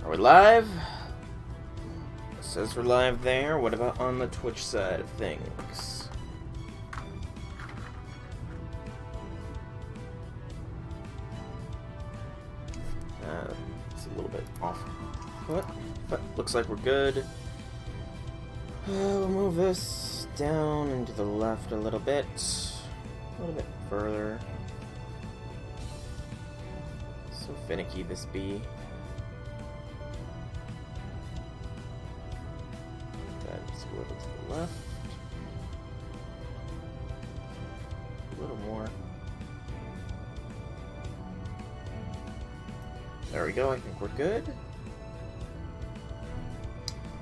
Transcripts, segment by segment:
Are we live? It says we're live there. What about on the Twitch side of things? It's a little bit off. But looks like we're good. We'll move this down and to the left a little bit further. So finicky this be. Just a little to the left. A little more. There we go, I think we're good.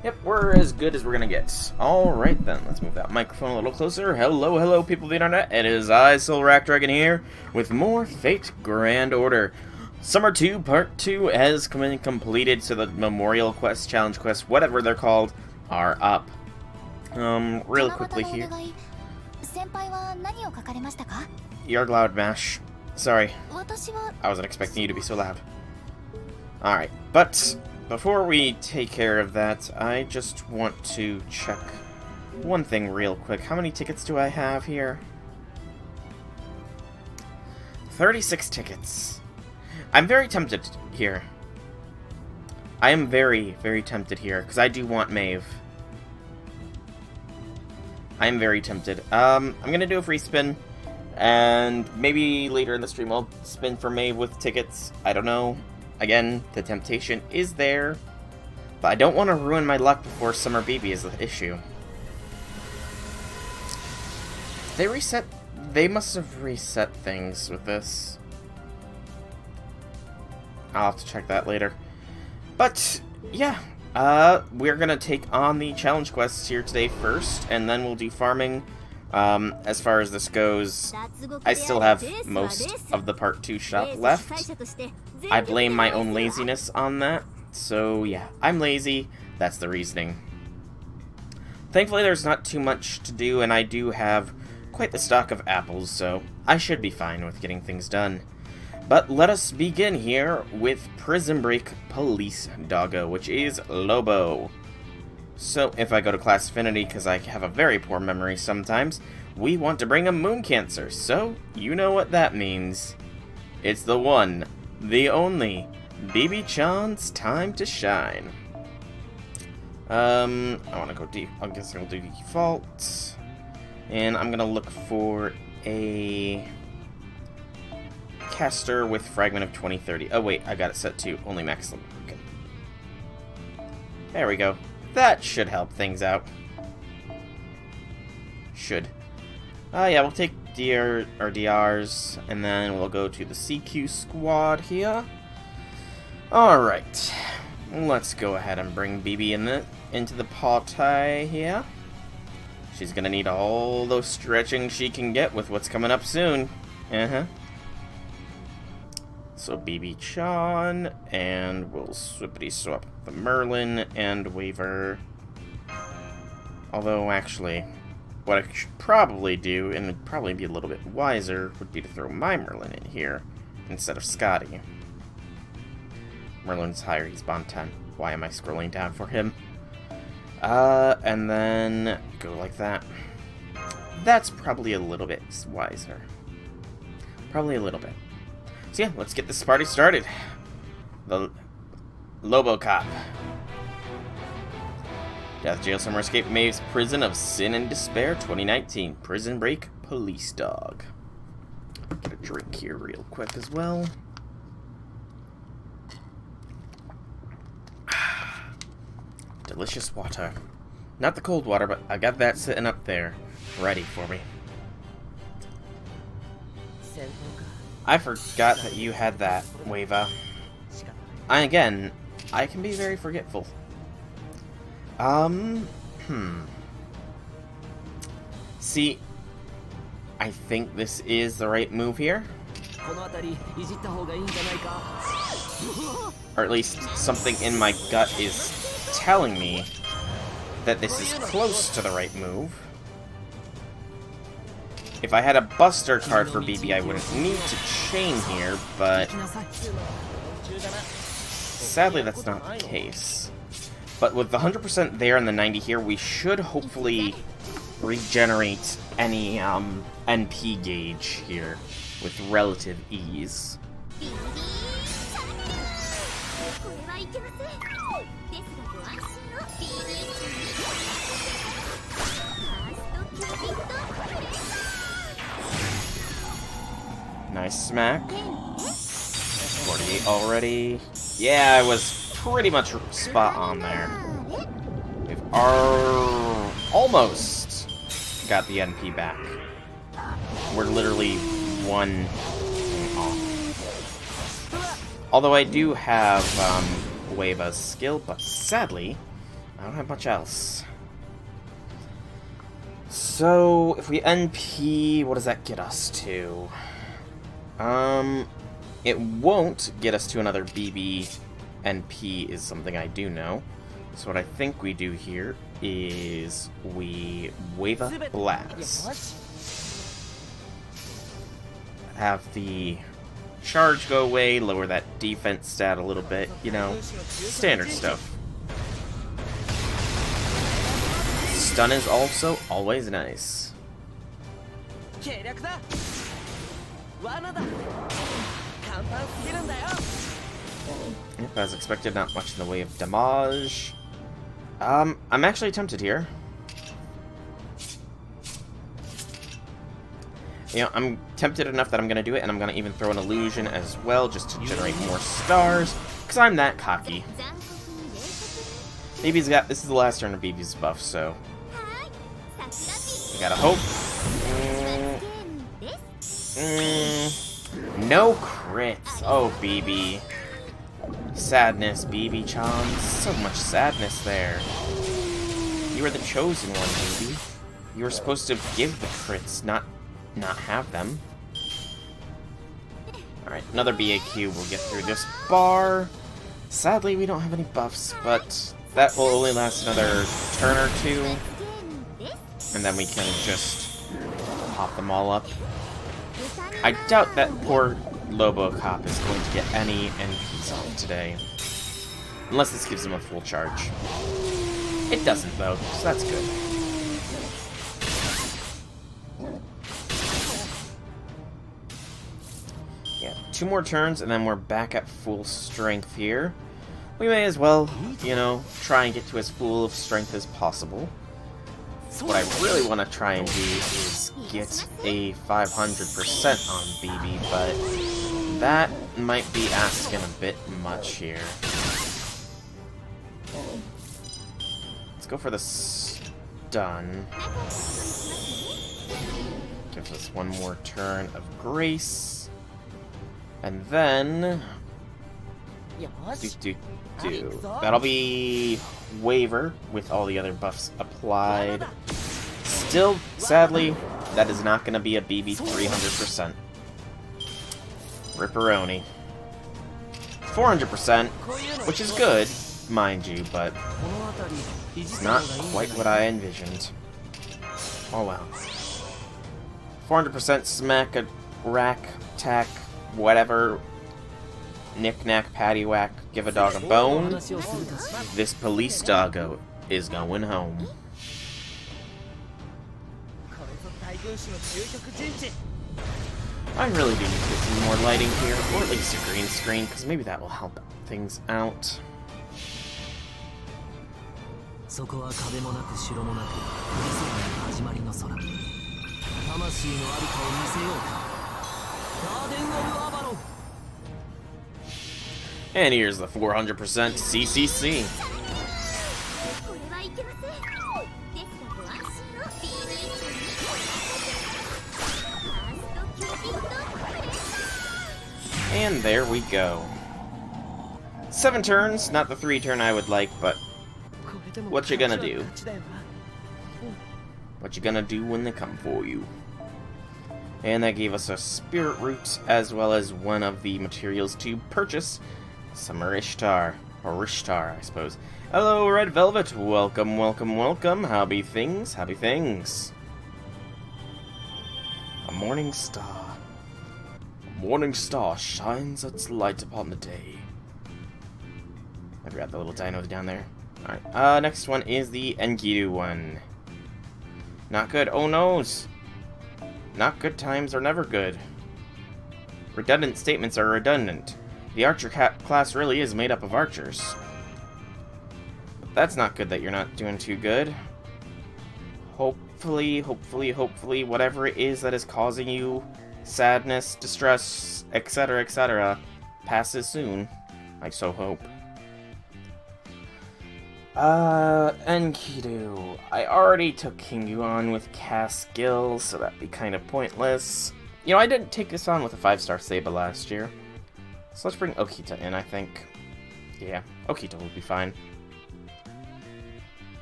Yep, we're as good as we're gonna get. Alright then, let's move that microphone a little closer. Hello, people of the internet. It is I, SoulRackDragon here, with more Fate Grand Order. Summer 2, Part 2 has completed, so the Memorial Quest, Challenge Quest, whatever they're called, are up. Real quickly here. You're loud, Mash. Sorry. I wasn't expecting you to be so loud. Alright, but before we take care of that, I just want to check one thing real quick. How many tickets do I have here? 36 tickets. I'm very tempted here. I am very, very tempted here, because I do want Maeve. I am very tempted. I'm gonna do a free spin, and maybe later in the stream I'll spin for Maeve with tickets. I don't know. Again, the temptation is there, but I don't want to ruin my luck before Summer Baby is the issue. They must have reset things with this. I'll have to check that later. But, yeah, we're gonna take on the challenge quests here today first, and then we'll do farming. As far as this goes, I still have most of the Part 2 shop left. I blame my own laziness on that, so yeah, I'm lazy, that's the reasoning. Thankfully there's not too much to do, and I do have quite the stock of apples, so I should be fine with getting things done. But let us begin here with Prison Break Police Doggo, which is Lobo. So, if I go to Class Affinity, because I have a very poor memory sometimes, we want to bring him Moon Cancer, so you know what that means. It's the one, the only, BB-chan's time to shine. I want to go deep. I guess I'll do default. And I'm going to look for a caster with Fragment of 2030. Oh wait, I got it set to only max level. Okay. There we go. That should help things out. Should. Yeah, we'll take DRs, and then we'll go to the CQ squad here. Alright. Let's go ahead and bring BB into the party here. She's gonna need all those stretching she can get with what's coming up soon. So BB-chan, and we'll swippity swap the Merlin and Waver. Although, actually, what I should probably do, and would probably be a little bit wiser, would be to throw my Merlin in here instead of Scotty. Merlin's higher, he's bond 10. Why am I scrolling down for him? And then go like that. That's probably a little bit wiser. Probably a little bit. So yeah, let's get this party started. The Lobo Cop. Death, Jail, Summer, Escape, Maeve's Prison of Sin and Despair, 2019. Prison Break, Police Dog. Get a drink here real quick as well. Delicious water. Not the cold water, but I got that sitting up there, ready for me. I forgot that you had that, Wava. Again, I can be very forgetful. See, I think this is the right move here. Or at least something in my gut is telling me that this is close to the right move. If I had a Buster card for BB, I wouldn't need to chain here, but sadly that's not the case. But with the 100% there and the 90 here, we should hopefully regenerate any NP gauge here with relative ease. Nice smack. 48 already. Yeah, I was pretty much spot on there. We've almost got the NP back. We're literally one thing off. Although I do have Wave's skill, but sadly, I don't have much else. So, if we NP, what does that get us to? It won't get us to another BB. NP is something I do know. So what I think we do here is we Wave a Blast. Have the charge go away, lower that defense stat a little bit, you know, standard stuff. Stun is also always nice. Yep, as expected, not much in the way of damage. I'm actually tempted here. You know, I'm tempted enough that I'm gonna do it, and I'm gonna even throw an illusion as well, just to generate more stars, because I'm that cocky. BB's got, this is the last turn of BB's buff, so we gotta hope. No crits. Oh, BB. Sadness, BB-chan. So much sadness there. You were the chosen one, BB. You were supposed to give the crits, not have them. Alright, another BAQ. We'll get through this bar. Sadly, we don't have any buffs, but that will only last another turn or two. And then we can just pop them all up. I doubt that poor Lobo Cop is going to get any NPs off today. Unless this gives him a full charge. It doesn't, though, so that's good. Yeah, 2 more turns, and then we're back at full strength here. We may as well, you know, try and get to as full of strength as possible. What I really want to try and do is get a 500% on BB, but that might be asking a bit much here. Let's go for the stun. Gives us one more turn of grace. And then... That'll be waiver with all the other buffs applied. Still, sadly, that is not going to be a BB 300%. Ripperoni. 400%, which is good, mind you, but it's not quite what I envisioned. Oh well. 400% smack, a rack, tack, whatever. Knick-knack, paddywhack, give a dog a bone. This police doggo is going home. I really do need to get some more lighting here, or at least a green screen, because maybe that will help things out. And here's the 400% CCC. And there we go. 7 turns, not the 3 turn I would like, but what you gonna do? What you gonna do when they come for you? And that gave us a spirit root, as well as one of the materials to purchase Summer Ishtar, or Ishtar, I suppose. Hello, Red Velvet. Welcome, welcome, welcome. How be things? Happy things. A morning star. A morning star shines its light upon the day. Forgot the little dinos down there. Alright, next one is the Enkidu one. Not good. Oh noes! Not good times are never good. Redundant statements are redundant. The archer class really is made up of archers. But that's not good that you're not doing too good. Hopefully, whatever it is that is causing you sadness, distress, etc., passes soon. I so hope. Enkidu. I already took Kingu on with cast skills, so that'd be kind of pointless. You know, I didn't take this on with a 5-star Saba last year. So let's bring Okita in, I think. Yeah, Okita will be fine.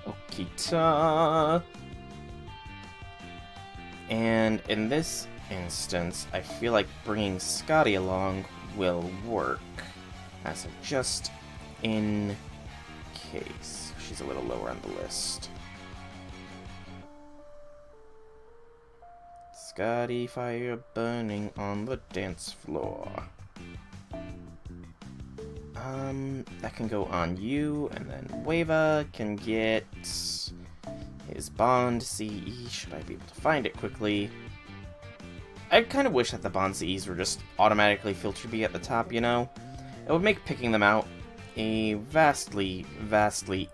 Okita. And in this instance, I feel like bringing Scotty along will work. As a just in case. She's a little lower on the list. Scotty, fire burning on the dance floor. That can go on you, and then Weva can get his Bond CE. Should I be able to find it quickly? I kind of wish that the Bond CEs were just automatically filtered be at the top, you know? It would make picking them out a vastly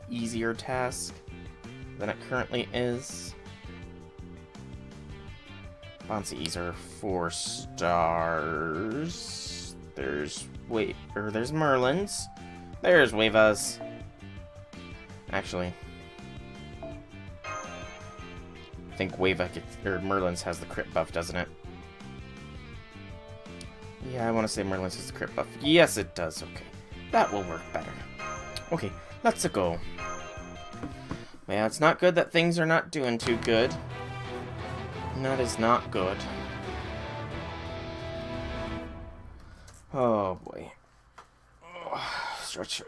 easier task than it currently is. Bond CEs are 4 stars. There's Merlin's. There's Weva's. Actually, I think Merlin's has the crit buff, doesn't it? Yeah, I want to say Merlin's has the crit buff. Yes, it does. Okay, that will work better. Okay, let's go. Yeah, it's not good that things are not doing too good. That is not good. Oh boy. Stretch.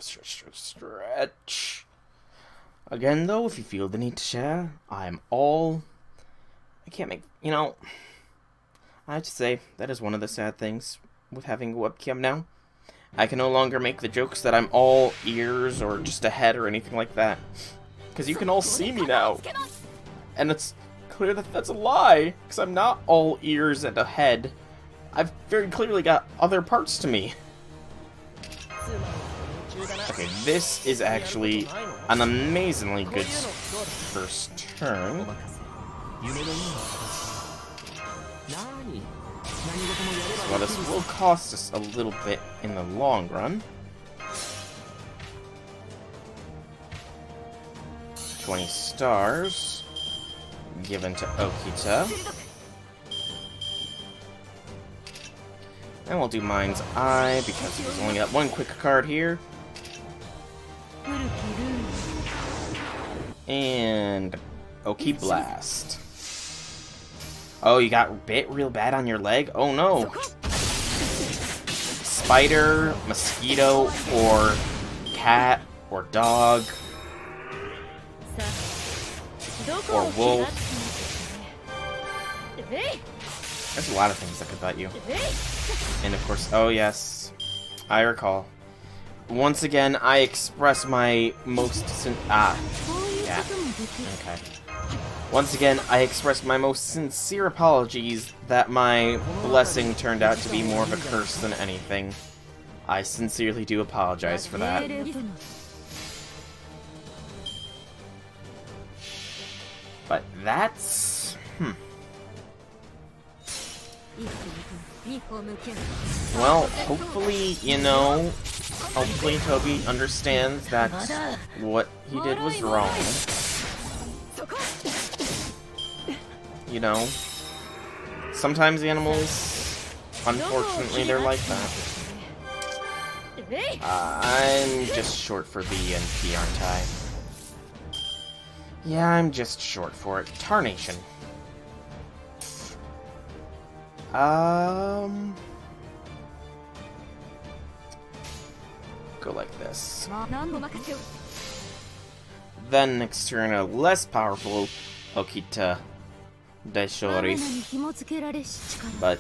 Again, though, if you feel the need to share, I can't make, you know, I have to say, that is one of the sad things with having a webcam now. I can no longer make the jokes that I'm all ears or just a head or anything like that. Because you can all see me now. And it's clear that that's a lie, because I'm not all ears and a head. I've very clearly got other parts to me. Okay, this is actually an amazingly good first turn. Well, this will cost us a little bit in the long run. 20 stars given to Okita. And we'll do Mind's Eye, because he was only got one quick card here. And Oki Blast. Oh, you got bit real bad on your leg? Oh no! Spider, mosquito, or cat, or dog, or wolf. There's a lot of things that could bite you. And of course, oh yes, I recall. Once again, I express my most okay. Once again, I express my most sincere apologies that my blessing turned out to be more of a curse than anything. I sincerely do apologize for that. But that's... Well, hopefully, you know, hopefully Toby understands that what he did was wrong. You know, sometimes animals, unfortunately, they're like that. I'm just short for the NP, aren't I? Yeah, I'm just short for it. Tarnation. Go like this. Then next turn, a less powerful Okita Daishori. But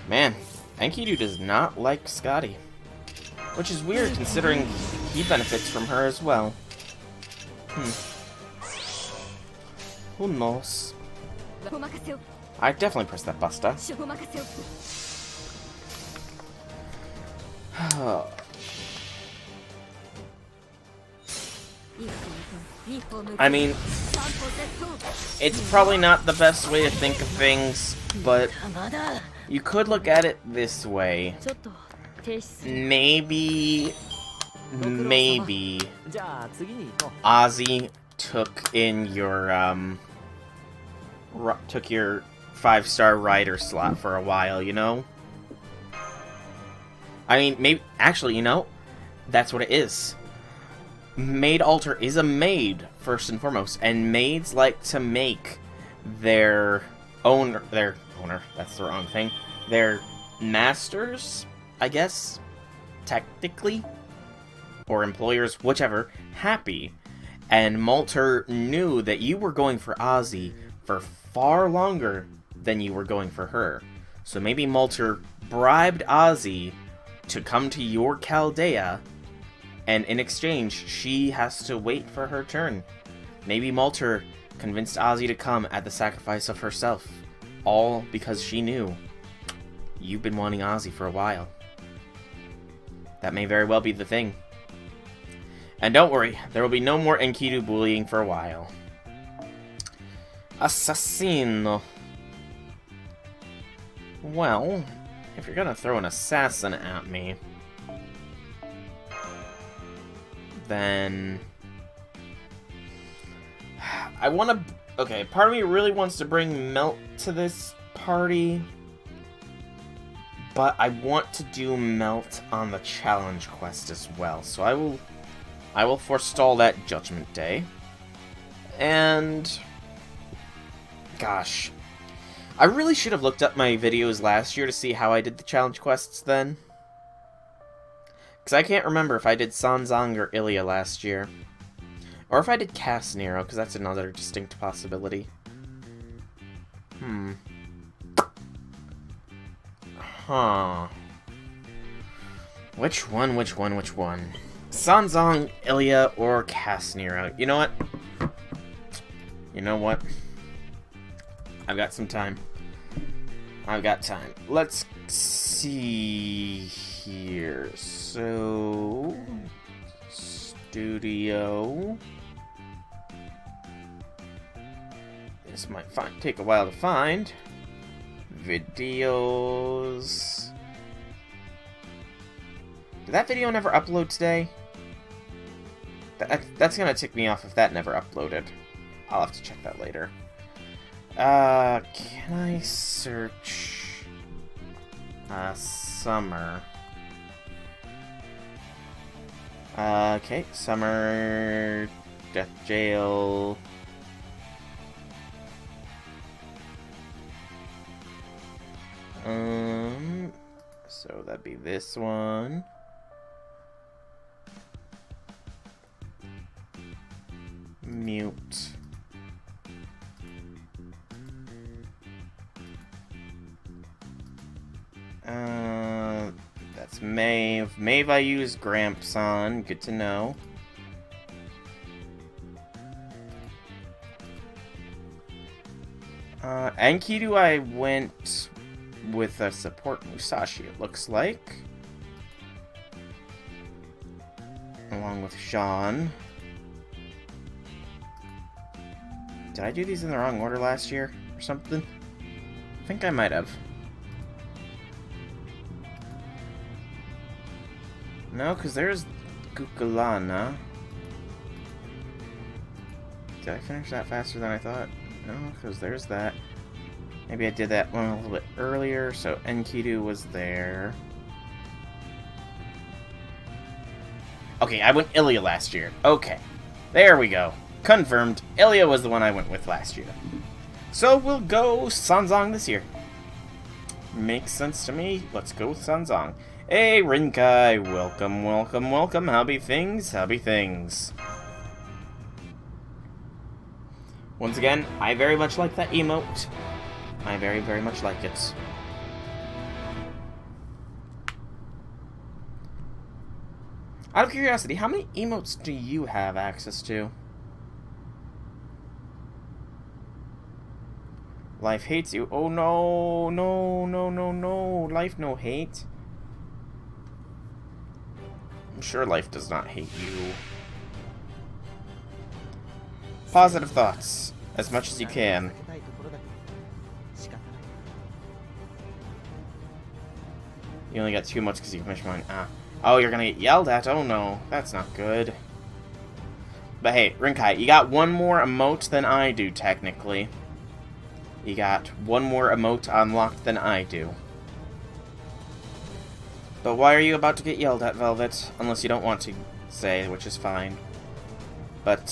Man, Enkidu does not like Scotty. Which is weird considering he benefits from her as well. Who knows? I definitely pressed that buster. I mean, it's probably not the best way to think of things, but you could look at it this way. Maybe Ozzy took in your took your 5-star rider slot for a while, you know? I mean, maybe actually, you know, that's what it is. Maid Alter is a maid first and foremost, and maids like to make their owner, that's the wrong thing, their masters, I guess, technically, or employers, whichever, happy. And Malter knew that you were going for Ozzy for far longer than you were going for her. So maybe Malter bribed Ozzy to come to your Chaldea, and in exchange, she has to wait for her turn. Maybe Malter convinced Ozzy to come at the sacrifice of herself, all because she knew you've been wanting Ozzy for a while. That may very well be the thing. And don't worry, there will be no more Enkidu bullying for a while. Assassino. Well, if you're gonna throw an assassin at me, then I want to... Okay, part of me really wants to bring Melt to this party, but I want to do Melt on the challenge quest as well, so I will forestall that Judgment Day. And gosh, I really should have looked up my videos last year to see how I did the challenge quests then. Because I can't remember if I did Sanzang or Ilya last year. Or if I did Cass Nero, because that's another distinct possibility. Huh. Which one? Sanzang, Ilya, or Cass Nero? You know what? I've got some time. Let's see here. So, studio. This might take a while to find. Videos. Did that video never upload today? That's gonna tick me off if that never uploaded. I'll have to check that later. Can I search summer? Okay, summer, death jail. So that'd be this one. Mute. That's Maeve. Maeve I use Gramps on. Good to know. Enkidu I went with a support Musashi, it looks like. Along with Sean. Did I do these in the wrong order last year or something? I think I might have. No, because there's Gukulana. Did I finish that faster than I thought? No, because there's that. Maybe I did that one a little bit earlier, so Enkidu was there. Okay, I went Ilya last year. Okay, there we go. Confirmed. Ilya was the one I went with last year. So we'll go Sanzang this year. makes sense to me. Let's go with Sanzong. Hey, Rinkai! Welcome, welcome, welcome. How be things? How be things? Once again, I very much like that emote. I very, very much like it. Out of curiosity, how many emotes do you have access to? Life hates you. Oh no, no, no, no, no. Life no hate. I'm sure life does not hate you. Positive thoughts, as much as you can. You only got 2 emotes because you finished mine. Ah. Oh, you're gonna get yelled at? Oh no, that's not good. But hey, Rinkai, you got 1 more emote than I do, technically. You got 1 more emote unlocked than I do. But why are you about to get yelled at, Velvet? Unless you don't want to say, which is fine. But,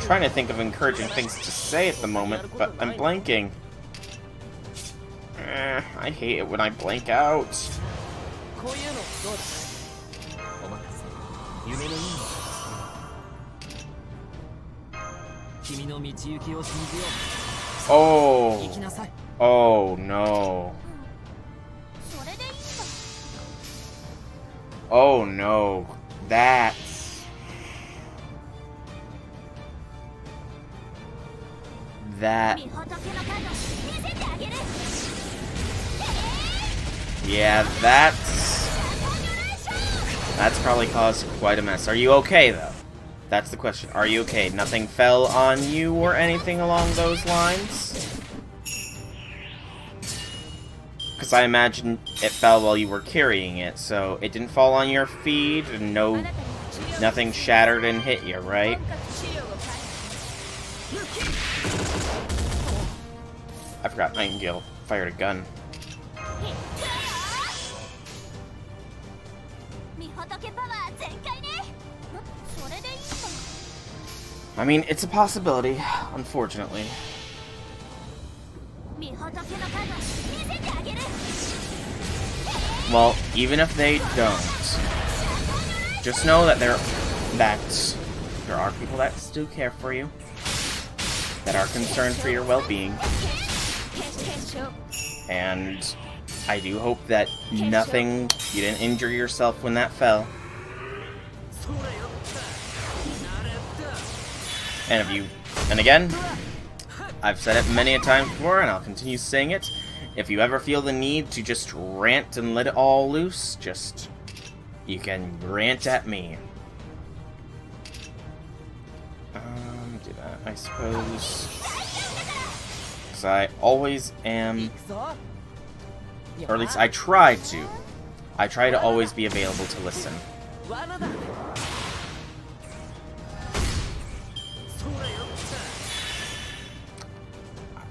trying to think of encouraging things to say at the moment, but I'm blanking. I hate it when I blank out. Oh. Oh no. Oh no. That's... That... Yeah, that's probably caused quite a mess. Are you okay, though? That's the question. Are you okay? Nothing fell on you or anything along those lines? Because I imagine it fell while you were carrying it, so it didn't fall on your feet, and nothing shattered and hit you, right? I forgot Nightingale fired a gun. I mean, it's a possibility, unfortunately. Well, even if they don't, just know that there are people that still care for you, that are concerned for your well-being, and I do hope that you didn't injure yourself when that fell. And again, I've said it many a time before, and I'll continue saying it. If you ever feel the need to just rant and let it all loose, you can rant at me. Do that, I suppose. Because I always am, or at least I try to. I try to always be available to listen.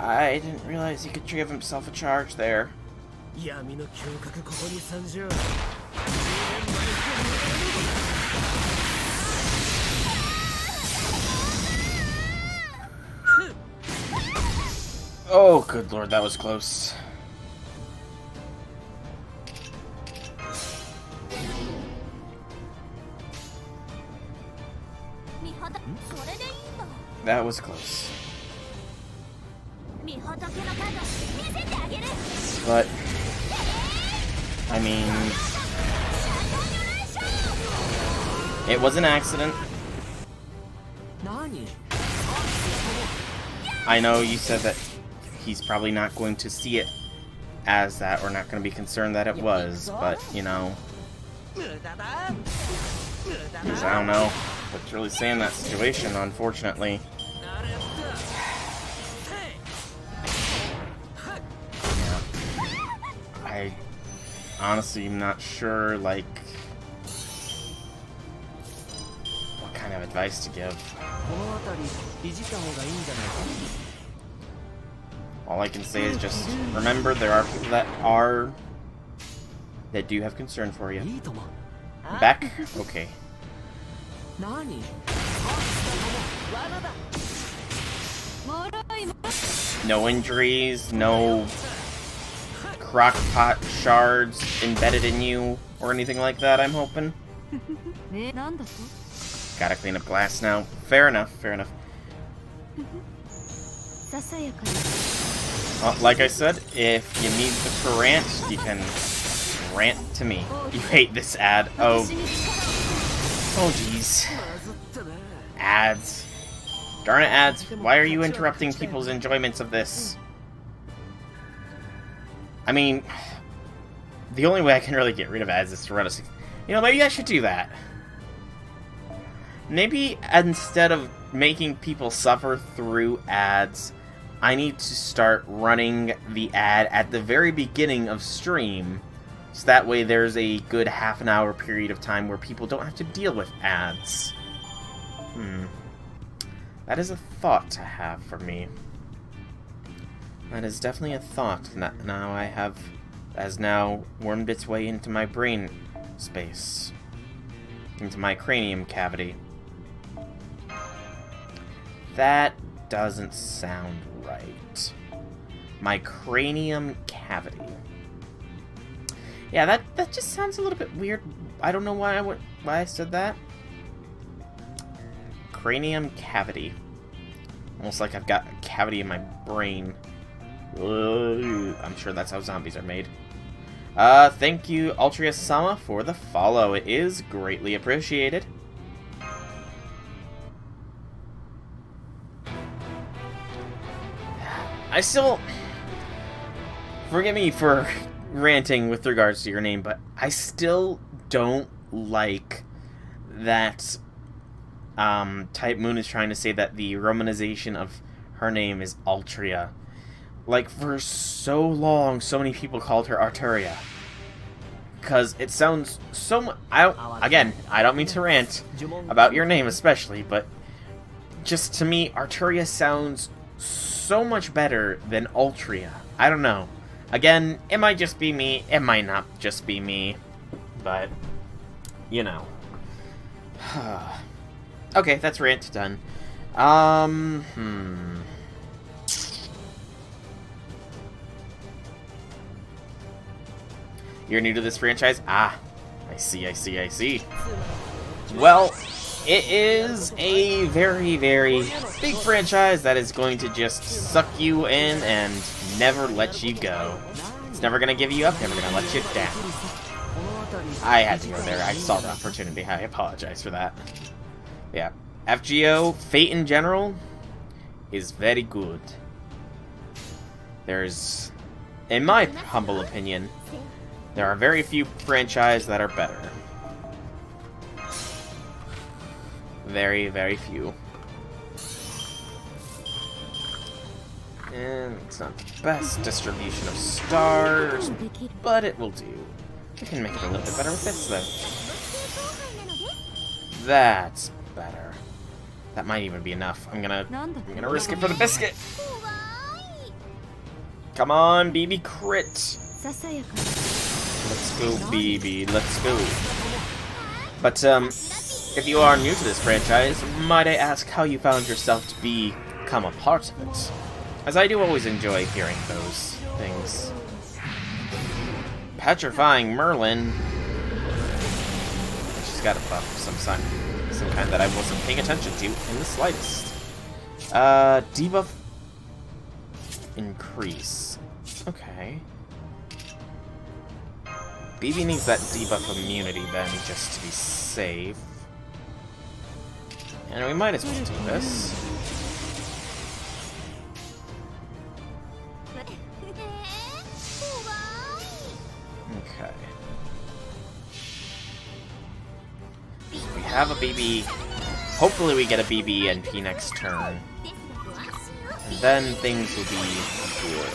I didn't realize he could give himself a charge there. Oh, good lord, that was close. That was close. But, I mean, it was an accident. I know you said that he's probably not going to see it as that, or not going to be concerned that it was, but, you know, I don't know what's really saying that situation, unfortunately. I honestly am not sure, like, what kind of advice to give. All I can say is just remember there are people that do have concern for you. Back? Okay. no injuries, no crockpot shards embedded in you, or anything like that, I'm hoping. Gotta clean up glass now. Fair enough, fair enough. Well, like I said, if you need to rant, you can rant to me. You hate this ad. Oh. Oh, jeez. Ads. Darn it, ads. Why are you interrupting people's enjoyments of this? I mean, the only way I can really get rid of ads is to run a... You know, maybe I should do that. Maybe instead of making people suffer through ads, I need to start running the ad at the very beginning of stream, so that way there's a good half an hour period of time where people don't have to deal with ads. That is a thought to have for me. That is definitely a thought that now I have, has now wormed its way into my brain space. Into my cranium cavity. That doesn't sound right. My cranium cavity. Yeah, that just sounds a little bit weird. I don't know why I said that. Cranium cavity. Almost like I've got a cavity in my brain. I'm sure that's how zombies are made. Thank you, Altria-sama, for the follow. It is greatly appreciated. I still... Forgive me for ranting with regards to your name, but I still don't like that Type Moon is trying to say that the romanization of her name is Altria. Like, for so long, so many people called her Arturia. Because it sounds so much... Again, I don't mean to rant about your name especially, but just to me, Arturia sounds so much better than Altria. I don't know. Again, it might just be me, it might not just be me, but, you know. Okay, that's rant done. You're new to this franchise? Ah, I see. Well, it is a very, very big franchise that is going to just suck you in and never let you go. It's never going to give you up, never going to let you down. I had to go there. I saw the opportunity. I apologize for that. Yeah. FGO, Fate in general, is very good. There's, in my humble opinion, there are very few franchises that are better. Very, very few. And it's not the best distribution of stars, but it will do. We can make it a little bit better with this, though. That's better. That might even be enough. I'm gonna risk it for the biscuit. Come on, BB crit. Let's go, BB. Let's go. But if you are new to this franchise, might I ask how you found yourself to become a part of it? As I do always enjoy hearing those things. Petrifying Merlin. She's got a buff of some kind that I wasn't paying attention to in the slightest. Debuff increase. Okay. BB needs that debuff immunity then, just to be safe. And we might as well do this. Okay. So we have a BB. Hopefully we get a BB NP next turn. And then things will be good.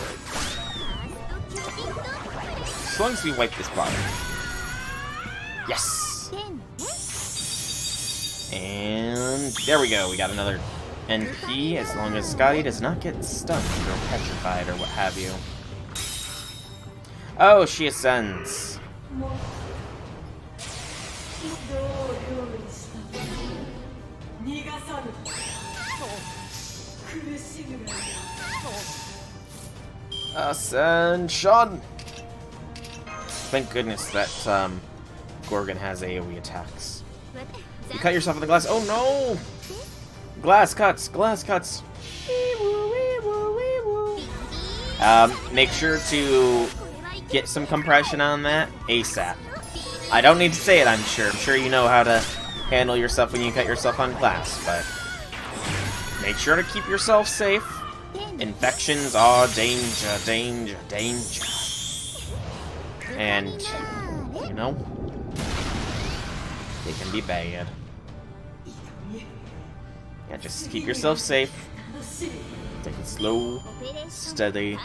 As long as we wipe this bottom. Yes! And there we go, we got another NP, as long as Scotty does not get stunned or petrified or what have you. Oh, she ascends. Ascension! Thank goodness that Gorgon has AoE attacks. You cut yourself in the glass. Oh no! Glass cuts! Glass cuts! Make sure to get some compression on that ASAP. I don't need to say it, I'm sure. I'm sure you know how to handle yourself when you cut yourself on glass, but make sure to keep yourself safe. Infections are danger, danger, danger. And, you know, they can be bad. Yeah, just keep yourself safe. Take it slow, steady,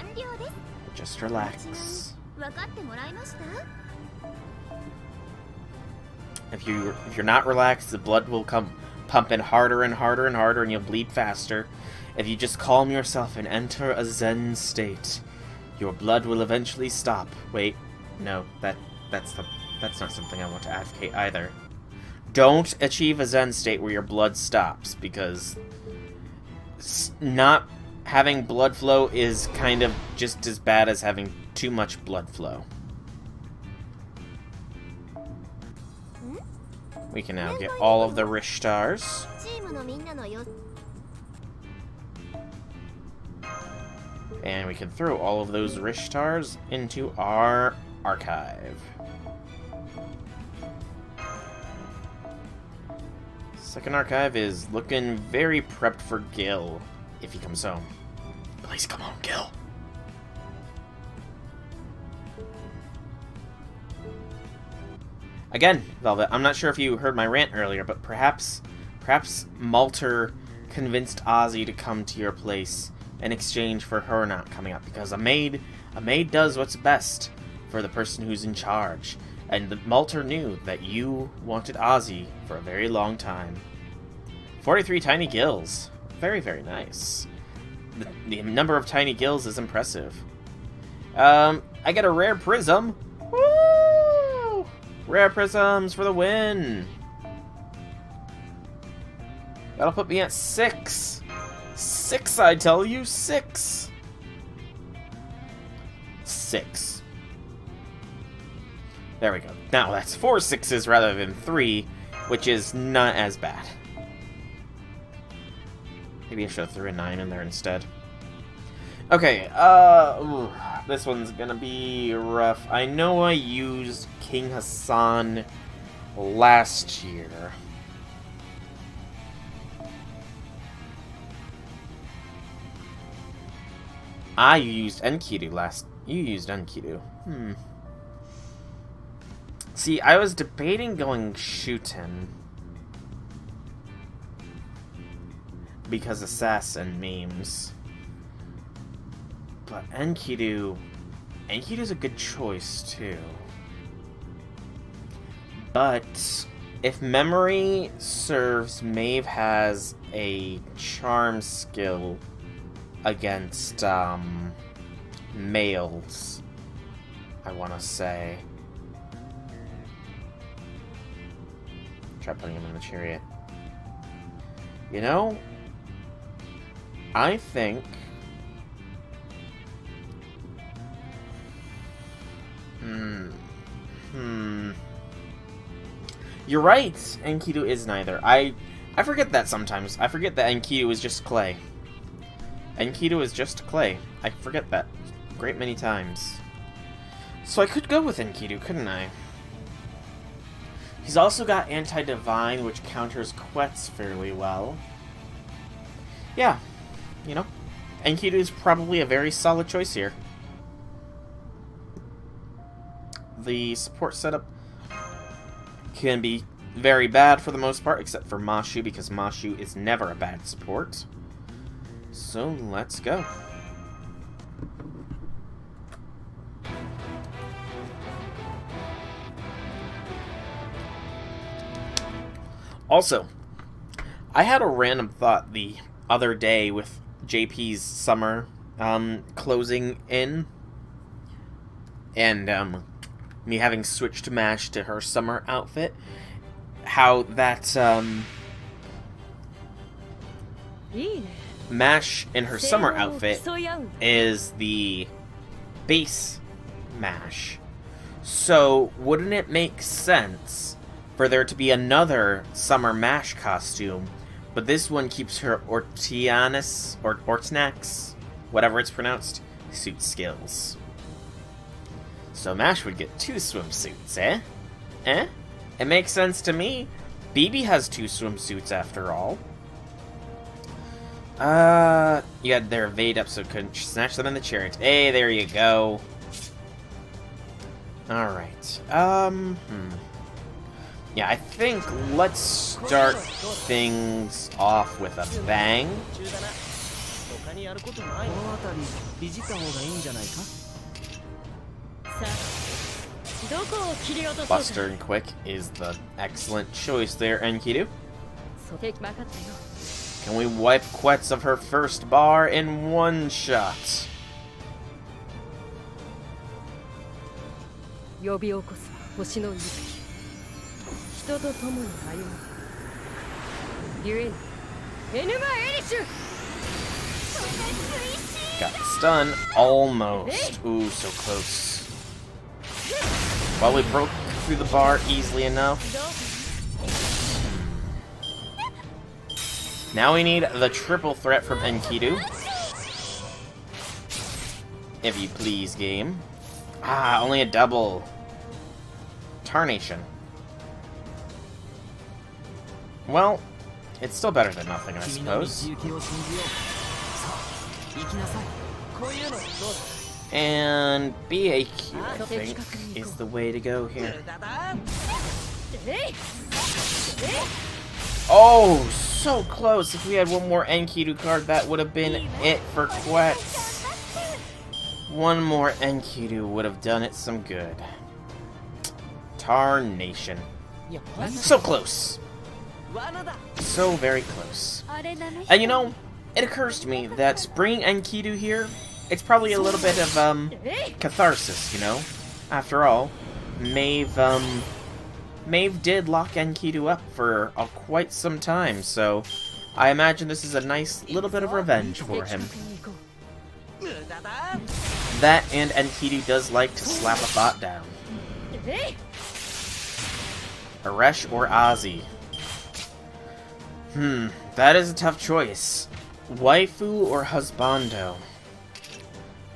just relax. If you're not relaxed, the blood will come pumping harder and harder and harder, and you'll bleed faster. If you just calm yourself and enter a Zen state, your blood will eventually stop. Wait, no, that's not something I want to advocate either. Don't achieve a Zen state where your blood stops, because not having blood flow is kind of just as bad as having too much blood flow. We can now get all of the Rishtars. And we can throw all of those Rishtars into our archive. Second archive is looking very prepped for Gil, if he comes home. Please come home, Gil. Again, Velvet, I'm not sure if you heard my rant earlier, but perhaps Malter convinced Ozzy to come to your place in exchange for her not coming up, because a maid does what's best for the person who's in charge. And Malter knew that you wanted Ozzy for a very long time. 43 tiny gills. Very, very nice. The number of tiny gills is impressive. I get a rare prism. Woo! Rare prisms for the win. That'll put me at 6. 6, I tell you, 6. 6. There we go. Now that's 4 6s rather than 3, which is not as bad. Maybe I should have threw a 9 in there instead. Okay, this one's gonna be rough. I know I used King Hassan last year. You used Enkidu last... You used Enkidu. See, I was debating going Shootin. Because assassin memes. But Enkidu's a good choice too. But if memory serves, Maeve has a charm skill against males, I want to say. Try putting him in the chariot. You know, I think... You're right! Enkidu is neither. I forget that sometimes. I forget that Enkidu is just clay. Enkidu is just clay. I forget that a great many times. So I could go with Enkidu, couldn't I? He's also got Anti-Divine, which counters Quetz fairly well. Yeah, you know, Enkidu is probably a very solid choice here. The support setup can be very bad for the most part, except for Mashu, because Mashu is never a bad support. So, let's go. Also, I had a random thought the other day with JP's summer closing in, and me having switched Mash to her summer outfit, how that Mash in her summer outfit is the base MASH. So, wouldn't it make sense for there to be another Summer MASH costume, but this one keeps her Ortianax, or Ortnax, whatever it's pronounced, suit skills. So MASH would get 2 swimsuits, eh? Eh? It makes sense to me. BB has 2 swimsuits after all. You had their evade up so couldn't snatch them in the chariot. Hey, there you go. Alright. Yeah, I think let's start things off with a bang. Buster and Quick is the excellent choice there, Enkidu. Can we wipe Quetz of her first bar in one shot? Got the stun. Almost. Ooh, so close. Well, we broke through the bar easily enough. Now we need the triple threat from Enkidu. If you please, game. Ah, only a double. Tarnation. Well, it's still better than nothing, I suppose. And BAQ, I think, is the way to go here. Oh, so close. If we had one more Enkidu card, that would have been it for Quetz. One more Enkidu would have done it some good. Tarnation. So close. So very close. And you know, it occurs to me that bringing Enkidu here, it's probably a little bit of, catharsis, you know? After all, Maeve did lock Enkidu up for quite some time, so I imagine this is a nice little bit of revenge for him. That and Enkidu does like to slap a bot down. Aresh or Ozzy? That is a tough choice. Waifu or husbando?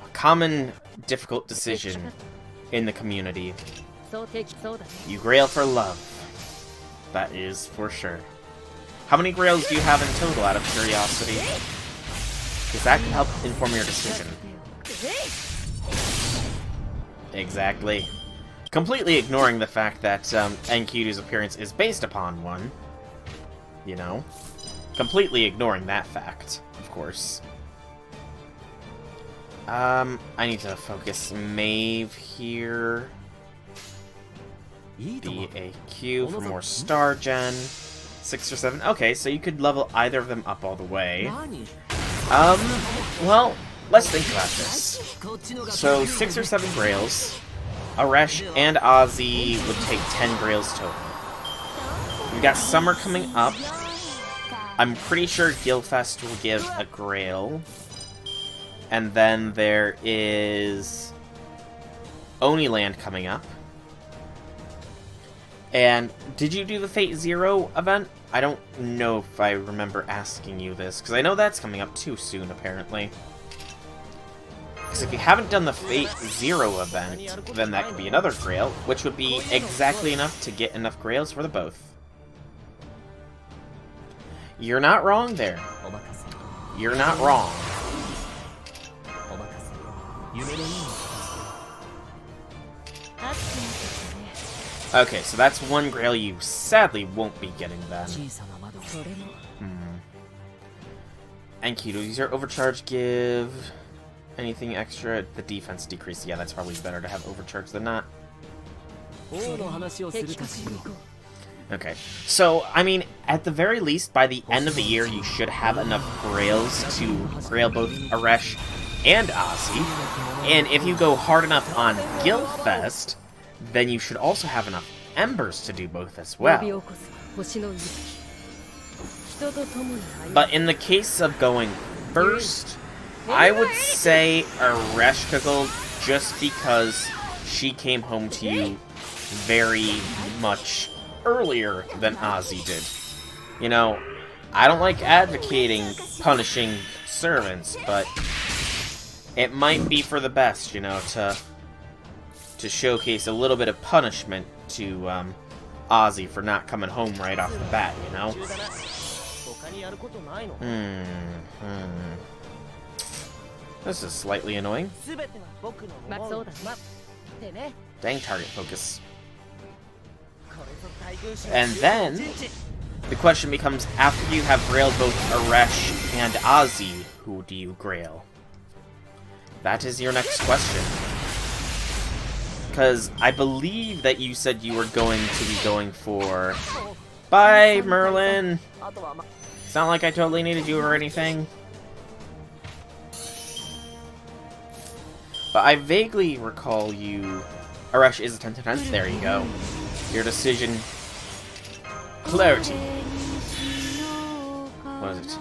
A common, difficult decision in the community. You grail for love. That is for sure. How many grails do you have in total, out of curiosity? Because that can help inform your decision. Exactly. Completely ignoring the fact that Enkidu's appearance is based upon one. You know? Completely ignoring that fact, of course. I need to focus Maeve here. BAQ for more star gen. 6 or 7. Okay, so you could level either of them up all the way. Well, let's think about this. So 6 or 7 grails. Aresh and Ozzy would take 10 grails total. We've got Summer coming up. I'm pretty sure Gilfest will give a grail. And then there is Oniland coming up. And did you do the Fate Zero event? I don't know if I remember asking you this, because I know that's coming up too soon, apparently. Because if you haven't done the Fate Zero event, then that could be another grail, which would be exactly enough to get enough grails for the both. You're not wrong there. You're not wrong. Okay, so that's one grail you sadly won't be getting then. Enkidu, does your overcharge give anything extra? The defense decrease. Yeah, that's probably better to have overcharge than not. Okay, so, I mean, at the very least, by the end of the year, you should have enough grails to grail both Aresh and Ozzy. And if you go hard enough on Gilfest, then you should also have enough embers to do both as well. But in the case of going first, I would say Aresh could go just because she came home to you very much earlier than Ozzy did. You know, I don't like advocating punishing servants, but it might be for the best, you know, to showcase a little bit of punishment to Ozzy for not coming home right off the bat, you know? This is slightly annoying. Dang target focus. And then, the question becomes, after you have grailed both Aresh and Ozzy, who do you grail? That is your next question. Because I believe that you said you were going to be going for... Bye, Merlin! It's not like I totally needed you or anything. But I vaguely recall you... Aresh is a 10 to 10. There you go. Your decision... Clarity. What is it?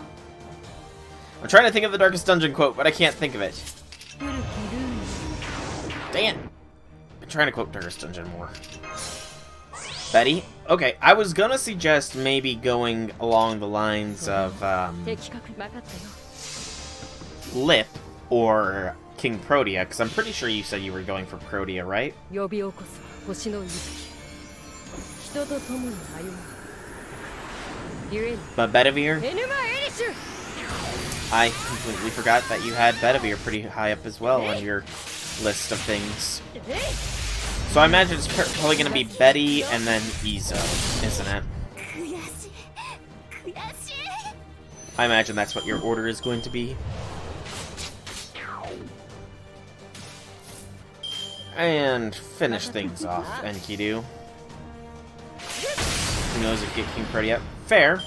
I'm trying to think of the Darkest Dungeon quote, but I can't think of it. Dang it! I'm trying to quote Darkest Dungeon more. Betty? Okay, I was gonna suggest maybe going along the lines of, Lip, or King Protea, because I'm pretty sure you said you were going for Protea, right? But Bedivere? I completely forgot that you had Bedivere pretty high up as well on your list of things. So I imagine it's probably going to be Betty and then Izo, isn't it? I imagine that's what your order is going to be. And finish things off, Enkidu. Who knows if you get King Protea? Fair.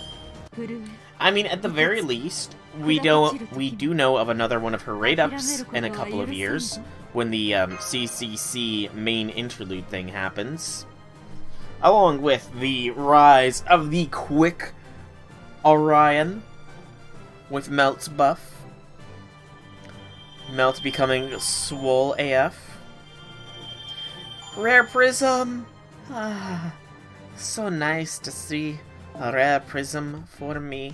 I mean, at the very least, we do know of another one of her raid-ups in a couple of years, when the CCC main interlude thing happens. Along with the rise of the quick Orion, with Melt's buff. Melt becoming swole AF. Rare Prism! Ah, so nice to see a rare prism for me.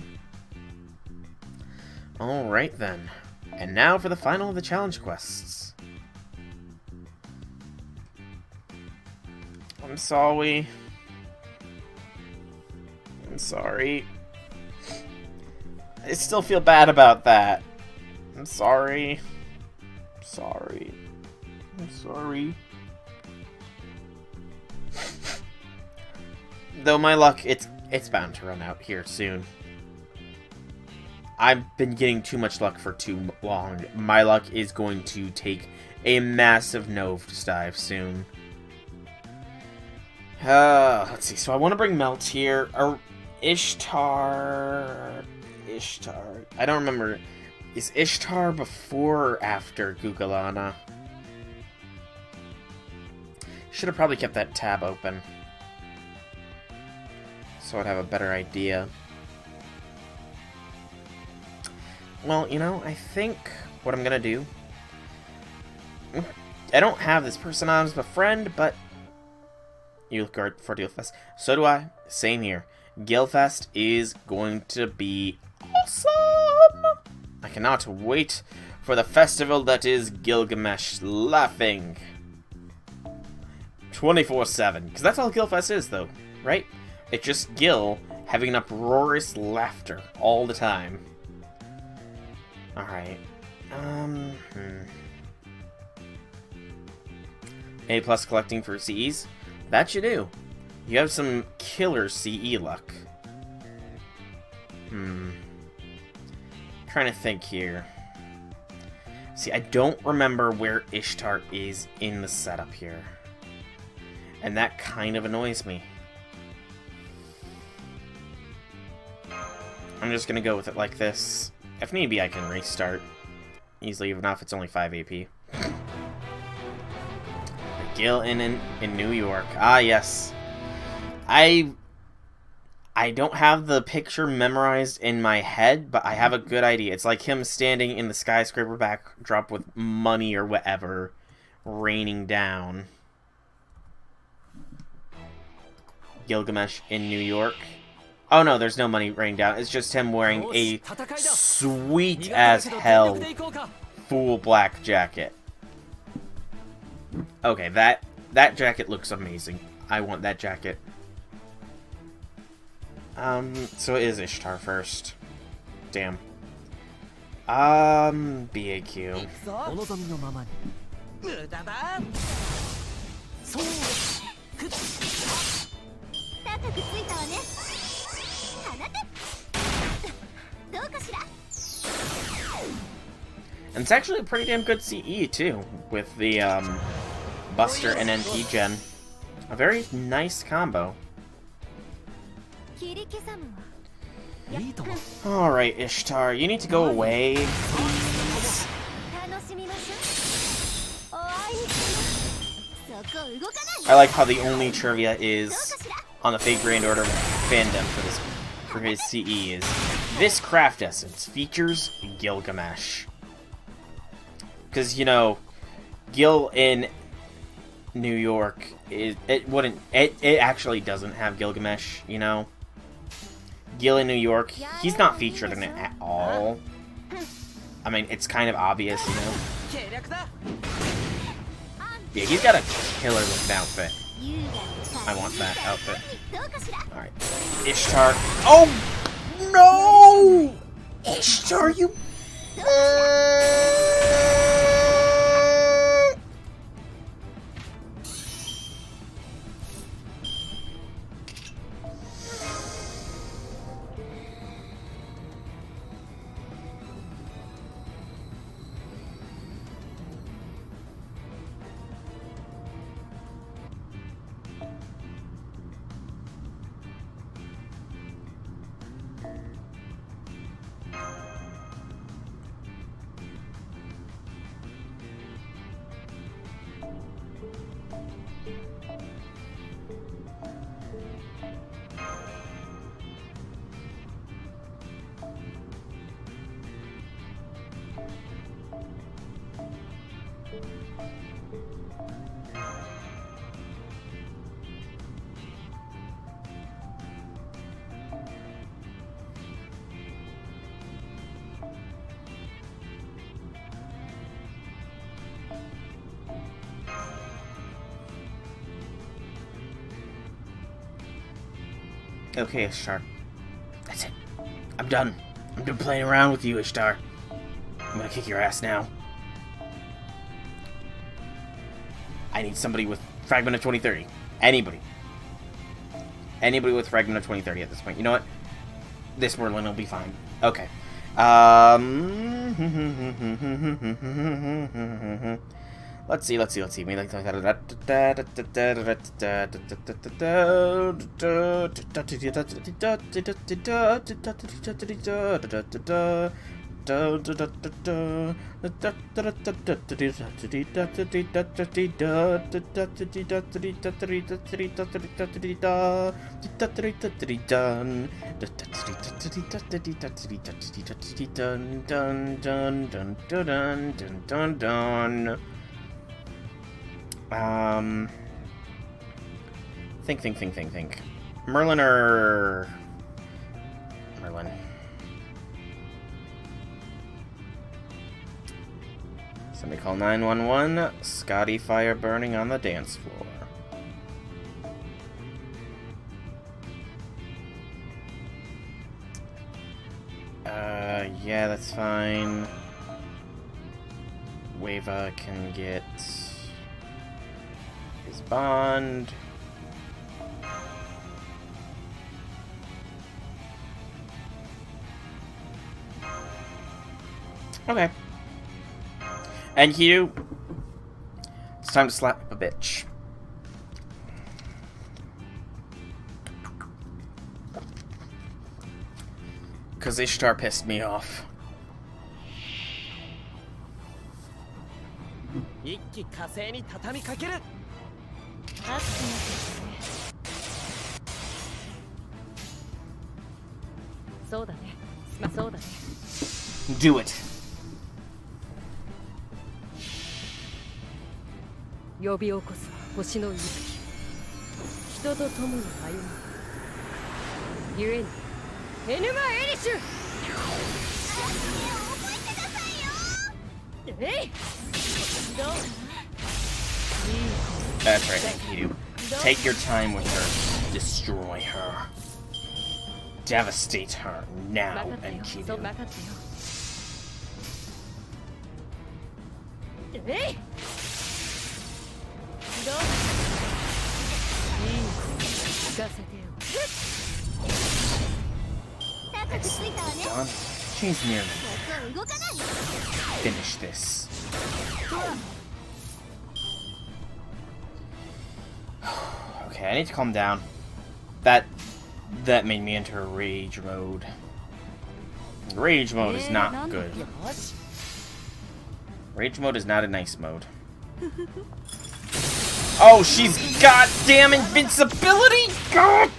Alright then. And now for the final of the challenge quests. I'm sorry. I'm sorry. I still feel bad about that. I'm sorry. Sorry. I'm sorry. Though my luck, it's bound to run out here soon. I've been getting too much luck for too long. My luck is going to take a massive nosedive soon. Let's see. So I want to bring Melt here. Or Ishtar. I don't remember. Is Ishtar before or after Gugalana? Should have probably kept that tab open, so I'd have a better idea. Well, you know, I think what I'm gonna do... I don't have this person on as a friend, but... You look good for Guildfest. So do I. Same here. Guildfest is going to be awesome! I cannot wait for the festival that is Gilgamesh laughing 24/7. Because that's all Guildfest is, though, right? It's just Gil having uproarious laughter all the time. Alright. A+ collecting for CEs? That you do. You have some killer CE luck. Trying to think here. See, I don't remember where Ishtar is in the setup here. And that kind of annoys me. I'm just gonna go with it like this. If need be, I can restart easily, even if it's only 5 AP. The Gil in New York. Ah, yes. I don't have the picture memorized in my head, but I have a good idea. It's like him standing in the skyscraper backdrop with money or whatever, raining down. Gilgamesh in New York. Oh no, there's no money raining down. It's just him wearing a sweet as hell full black jacket. Okay, that jacket looks amazing. I want that jacket. So it is Ishtar first. Damn. BAQ. And it's actually a pretty damn good CE, too, with the, Buster and NP gen. A very nice combo. Alright, Ishtar, you need to go away, please. I like how the only trivia is on the Fate Grand Order fandom for his CE is this craft essence features Gilgamesh. Because, you know, Gil in New York it actually doesn't have Gilgamesh, you know. Gil in New York, he's not featured in it at all. I mean, it's kind of obvious, you know. Yeah, he's got a killer looking outfit. I want that outfit. Alright. Ishtar. Oh! No! Ishtar, you... Okay, Ishtar. That's it. I'm done. I'm done playing around with you, Ishtar. I'm gonna kick your ass now. I need somebody with Fragment of 2030. Anybody. Anybody with Fragment of 2030 at this point. You know what? This Merlin will be fine. Okay. Let's see. Think. Merlin or... Merlin. Somebody call 911. Scotty fire burning on the dance floor. Yeah, that's fine. Wava can get his bond. Okay. Enkidu, it's time to slap a bitch. Because Ishtar pissed me off. Do it. 呼び起こす星の息吹。人と共に歩む。ゆえにエヌマ・エリシュ。That's right, Enkidu. Take your time with her. Destroy her. Devastate her now, Enkidu. It's done. She's nearly there. Finish this. Okay, I need to calm down. That made me enter rage mode. Rage mode is not good. Rage mode is not a nice mode. Oh, she's goddamn invincibility! God!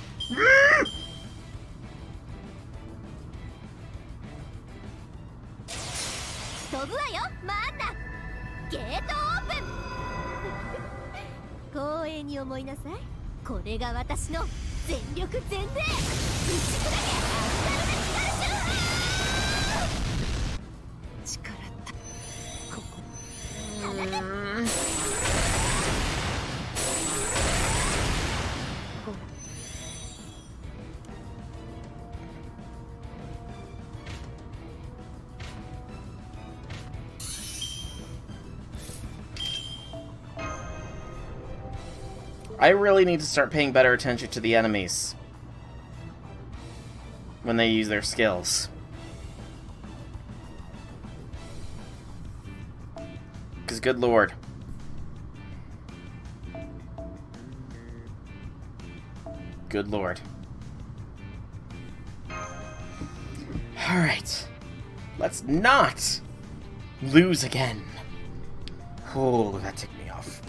I really need to start paying better attention to the enemies when they use their skills. Because good lord. Good lord. Alright. Let's not lose again. Oh, that ticked me off.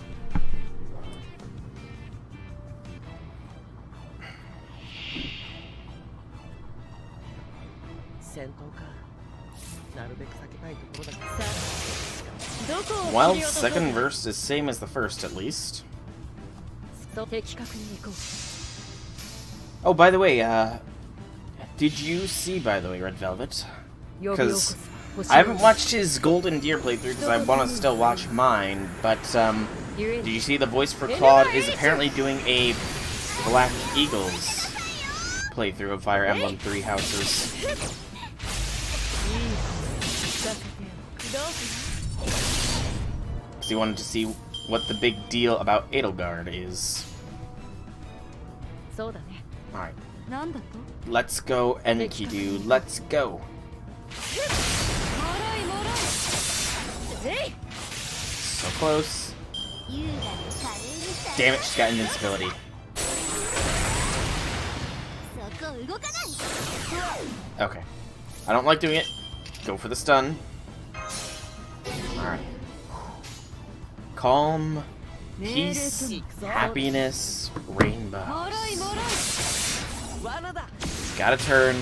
Well, the second verse is same as the first, at least. Oh, by the way, did you see, by the way, Red Velvet? Because I haven't watched his Golden Deer playthrough because I want to still watch mine, but, did you see the voice for Claude is apparently doing a Black Eagles playthrough of Fire Emblem 3 Houses. Because he wanted to see what the big deal about Edelgard is. Alright. Let's go, Enkidu. Let's go. So close. Damn it, she's got invincibility. Okay. I don't like doing it. Go for the stun. Alright. Calm, peace, happiness, rainbows. Gotta turn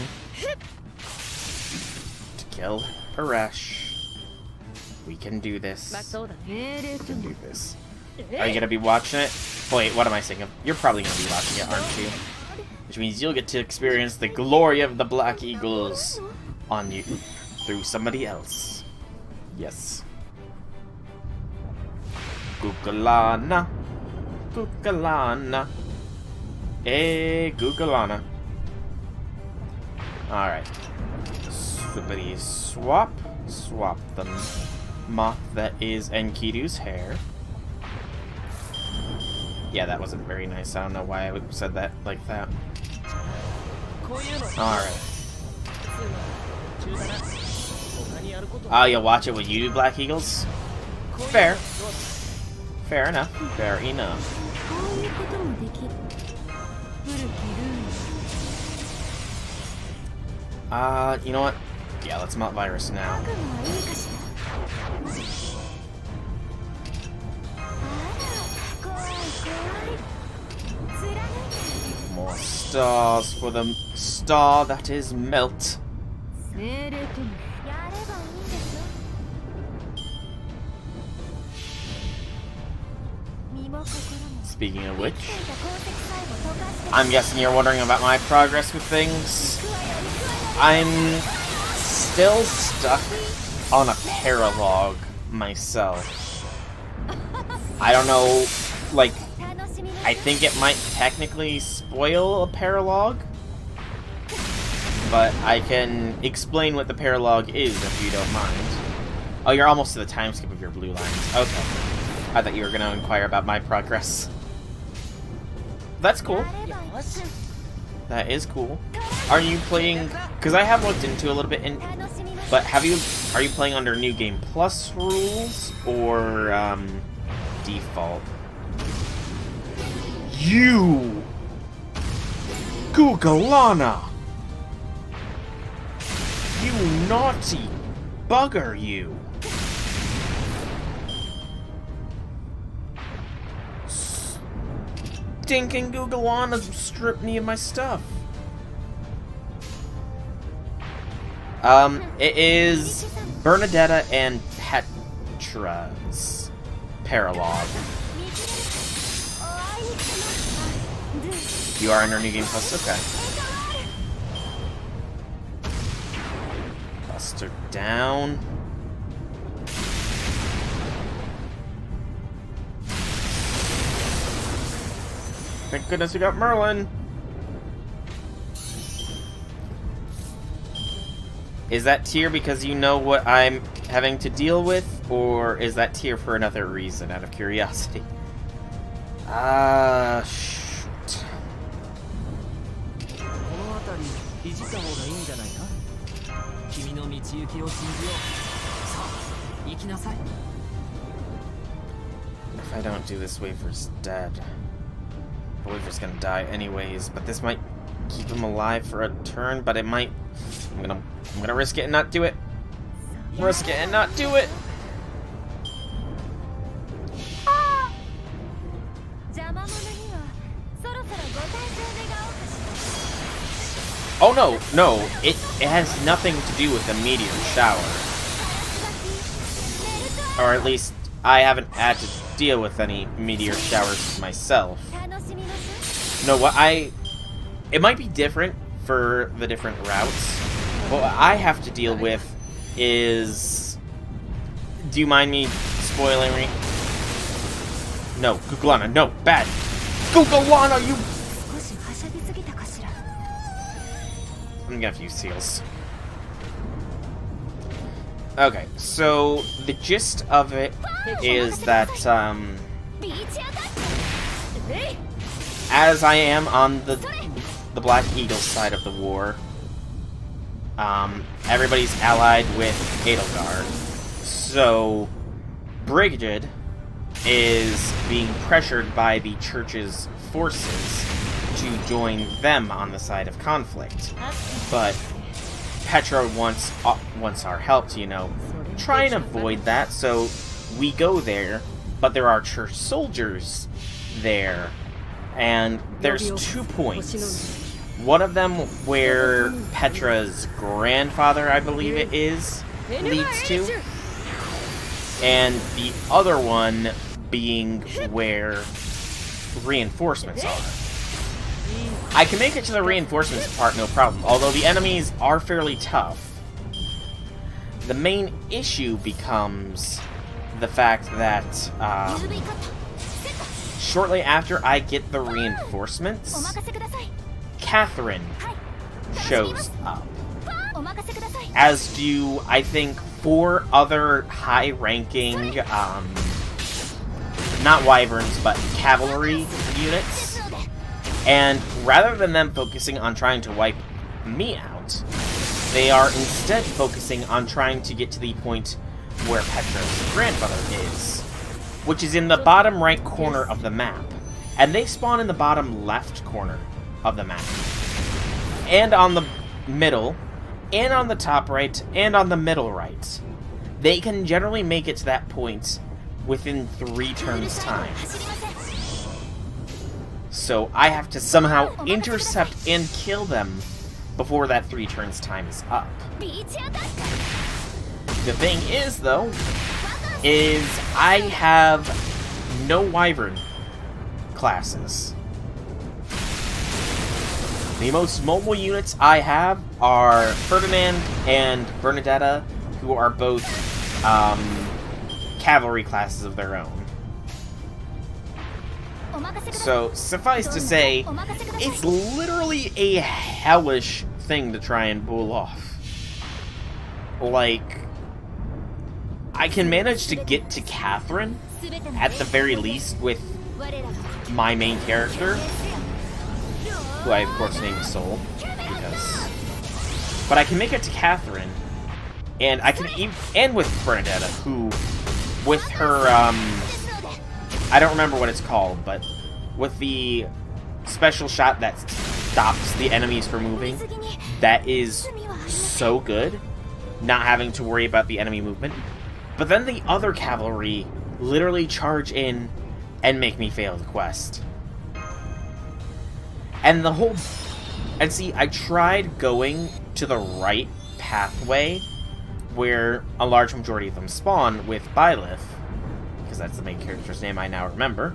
to kill Paresh. We can do this. We can do this. Are you gonna be watching it? Wait, what am I saying? You're probably gonna be watching it, aren't you? Which means you'll get to experience the glory of the Black Eagles on you through somebody else. Yes. Gugalana. Gugalana. Hey, Gugalana. Alright. Swippity swap. Swap the moth that is Enkidu's hair. Yeah, that wasn't very nice. I don't know why I said that like that. Alright. Oh, you'll watch it when you do Black Eagles? Fair. Fair enough. Fair enough. You know what? Yeah, let's melt virus now. More stars for the star that is melt. Speaking of which, I'm guessing you're wondering about my progress with things. I'm still stuck on a paralogue myself. I don't know, like, I think it might technically spoil a paralogue, but I can explain what the paralogue is if you don't mind. Oh, you're almost to the time skip of your blue lines. Okay. I thought you were going to inquire about my progress. That's cool. That is cool. Are you playing... Because I have looked into a little bit, but are you playing under New Game Plus rules or default? You! Googalana! You naughty bugger, you! Stinking Googalana stripped me of my stuff. It is Bernadetta and Petra's paralogue. You are under New Game Plus? Okay. Bust her down. Thank goodness we got Merlin. Is that tier because you know what I'm having to deal with, or is that tier for another reason, out of curiosity? Shoot. If I don't do this, Wafer's dead. The Wafer's gonna die anyways, but this might keep him alive for a turn, but it might... I'm gonna risk it and not do it. Risk it and not do it. Oh no, no, it has nothing to do with the meteor shower. Or at least I haven't had to deal with any meteor showers myself. No, it might be different for the different routes. What I have to deal with is... Do you mind me spoiling me? No, Googalana, no, bad. Googalana, you... I'm gonna have to use seals. Okay, so the gist of it is that, as I am on the Black Eagle side of the war, everybody's allied with Edelgard. So, Brigid is being pressured by the Church's forces to join them on the side of conflict. But Petra wants our help to, you know, try and avoid that, so we go there, but there are Church soldiers there. And there's 2 points. One of them where Petra's grandfather, I believe it is, leads to. And the other one being where reinforcements are. I can make it to the reinforcements part, no problem, although the enemies are fairly tough. The main issue becomes the fact that, shortly after I get the reinforcements, Catherine shows up. As do, I think, 4 other high-ranking, not wyverns, but cavalry units. And rather than them focusing on trying to wipe me out, they are instead focusing on trying to get to the point where Petra's grandfather is, which is in the bottom right corner of the map. And they spawn in the bottom left corner of the map. And on the middle, and on the top right, and on the middle right. They can generally make it to that point within 3 turns' time. So I have to somehow intercept and kill them before that 3 turns' time is up. The thing is, though, is I have no wyvern classes. The most mobile units I have are Ferdinand and Bernadetta, who are both cavalry classes of their own. So, suffice to say, it's literally a hellish thing to try and pull off. Like, I can manage to get to Catherine, at the very least, with my main character, who I, of course, named Soul, because... But I can make it to Catherine, and I can even... And with Bernadetta, who, with her, I don't remember what it's called, but with the special shot that stops the enemies from moving, that is so good, not having to worry about the enemy movement. But then the other cavalry literally charge in and make me fail the quest. And the whole... And see, I tried going to the right pathway, where a large majority of them spawn with Byleth, because that's the main character's name I now remember.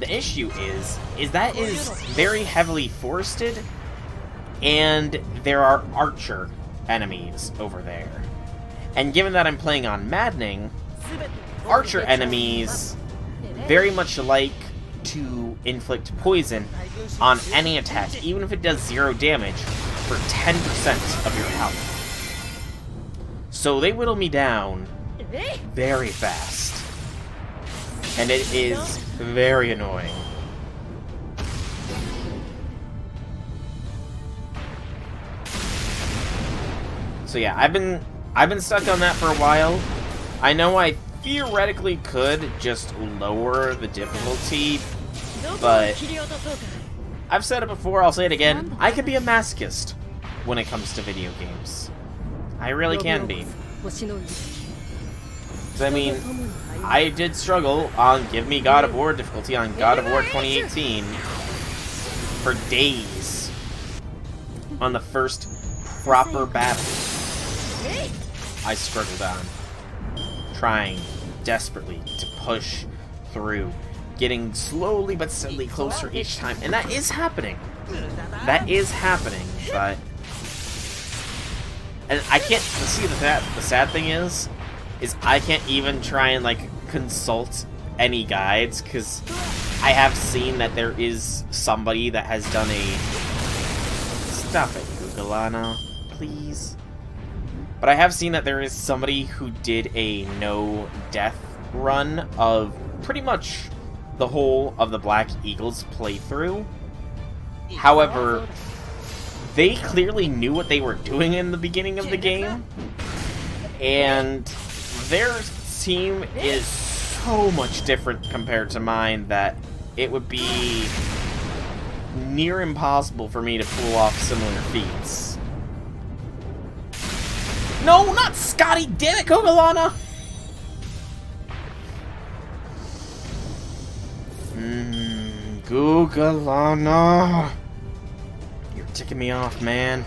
The issue is that is very heavily forested, and there are archer enemies over there. And given that I'm playing on Maddening, archer enemies very much like to inflict poison on any attack, even if it does 0 damage, for 10% of your health. So they whittle me down very fast. And it is very annoying. So yeah, I've been stuck on that for a while. I know I theoretically could just lower the difficulty, but I've said it before, I'll say it again, I can be a masochist when it comes to video games. I really can be. I mean, I did struggle on Give Me God of War difficulty on God of War 2018 for days on the first proper battle. I struggled on, trying desperately to push through, getting slowly but steadily closer each time, and that is happening. That is happening, but... And I can't... See, the sad thing is I can't even try and, like, consult any guides, because I have seen that there is somebody that has done a... Stop it, Googlana, please. But I have seen that there is somebody who did a no-death run of pretty much the whole of the Black Eagles playthrough. However, they clearly knew what they were doing in the beginning of the game, and their team is so much different compared to mine that it would be near impossible for me to pull off similar feats. No, not Scotty! Damn it, Kogalana! Googalana! You're ticking me off, man.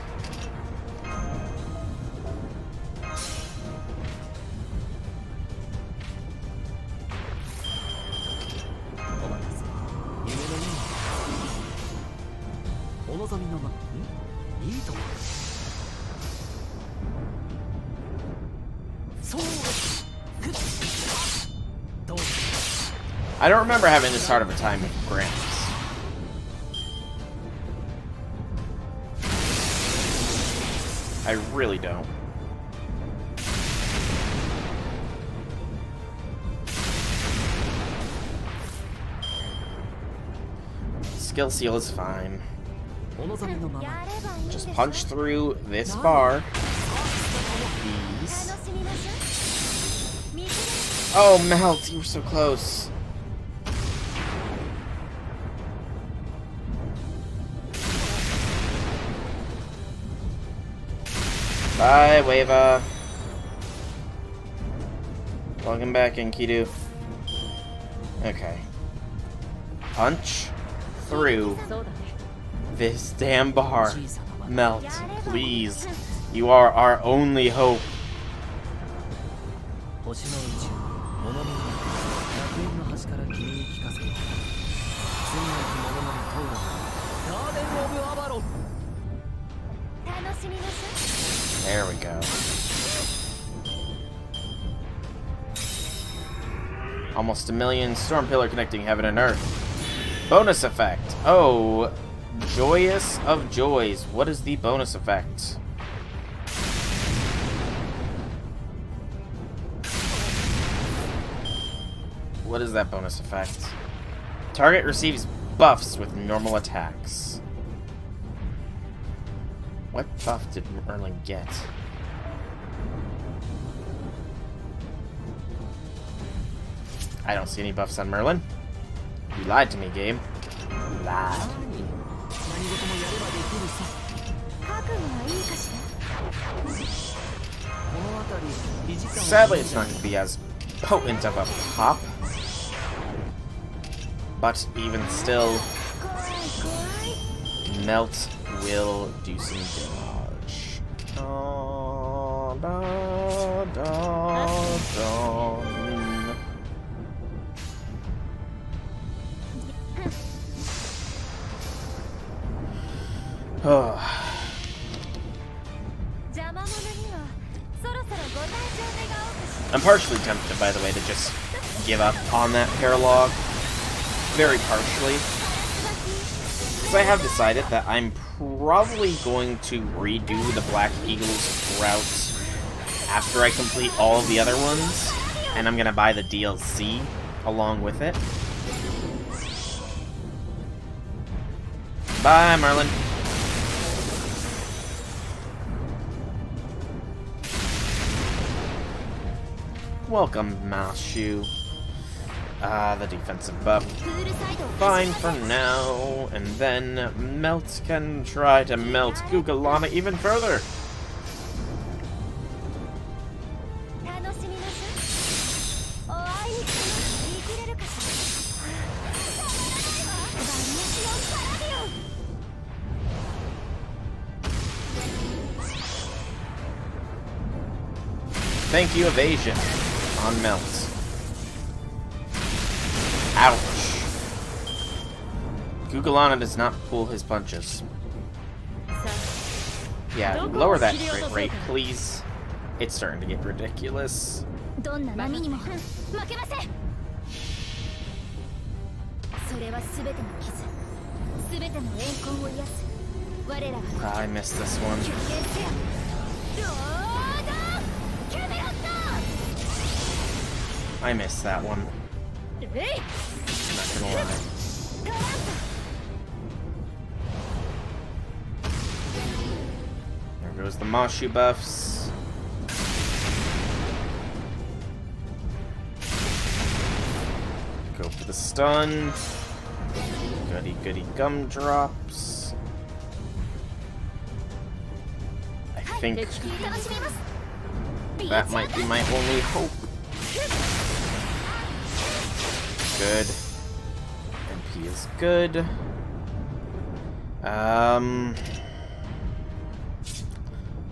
I don't remember having this hard of a time with Gramps. I really don't. Skill seal is fine. Just punch through this bar. Please. Oh, Melt, you were so close. Bye, Wava. Welcome back, Enkidu. Okay. Punch through this damn bar. Melt, please. You are our only hope. There we go. Almost 1 million. Storm pillar connecting heaven and earth. Bonus effect. Oh, joyous of joys. What is the bonus effect? What is that bonus effect? Target receives buffs with normal attacks. What buff did Merlin get? I don't see any buffs on Merlin. You lied to me, game. You lied. Sadly, it's not going to be as potent of a pop. But even still, Melt will do some damage. Da, da, da, da. I'm partially tempted, by the way, to just give up on that paralog. Very partially. Because I have decided that I'm probably going to redo the Black Eagles route after I complete all of the other ones. And I'm going to buy the DLC along with it. Bye, Merlin. Welcome, Mashu. The defensive buff. Fine for now, and then Melt can try to melt Gugalana even further. Thank you, evasion on Melt. Ouch. Gugalana does not pull his punches. Yeah, lower that crit rate, please. It's starting to get ridiculous. I missed this one. I missed that one. I'm not gonna lie. There goes the Mashu buffs. Go for the stun. Goody goody gumdrops. I think that might be my only hope. Good. MP is good.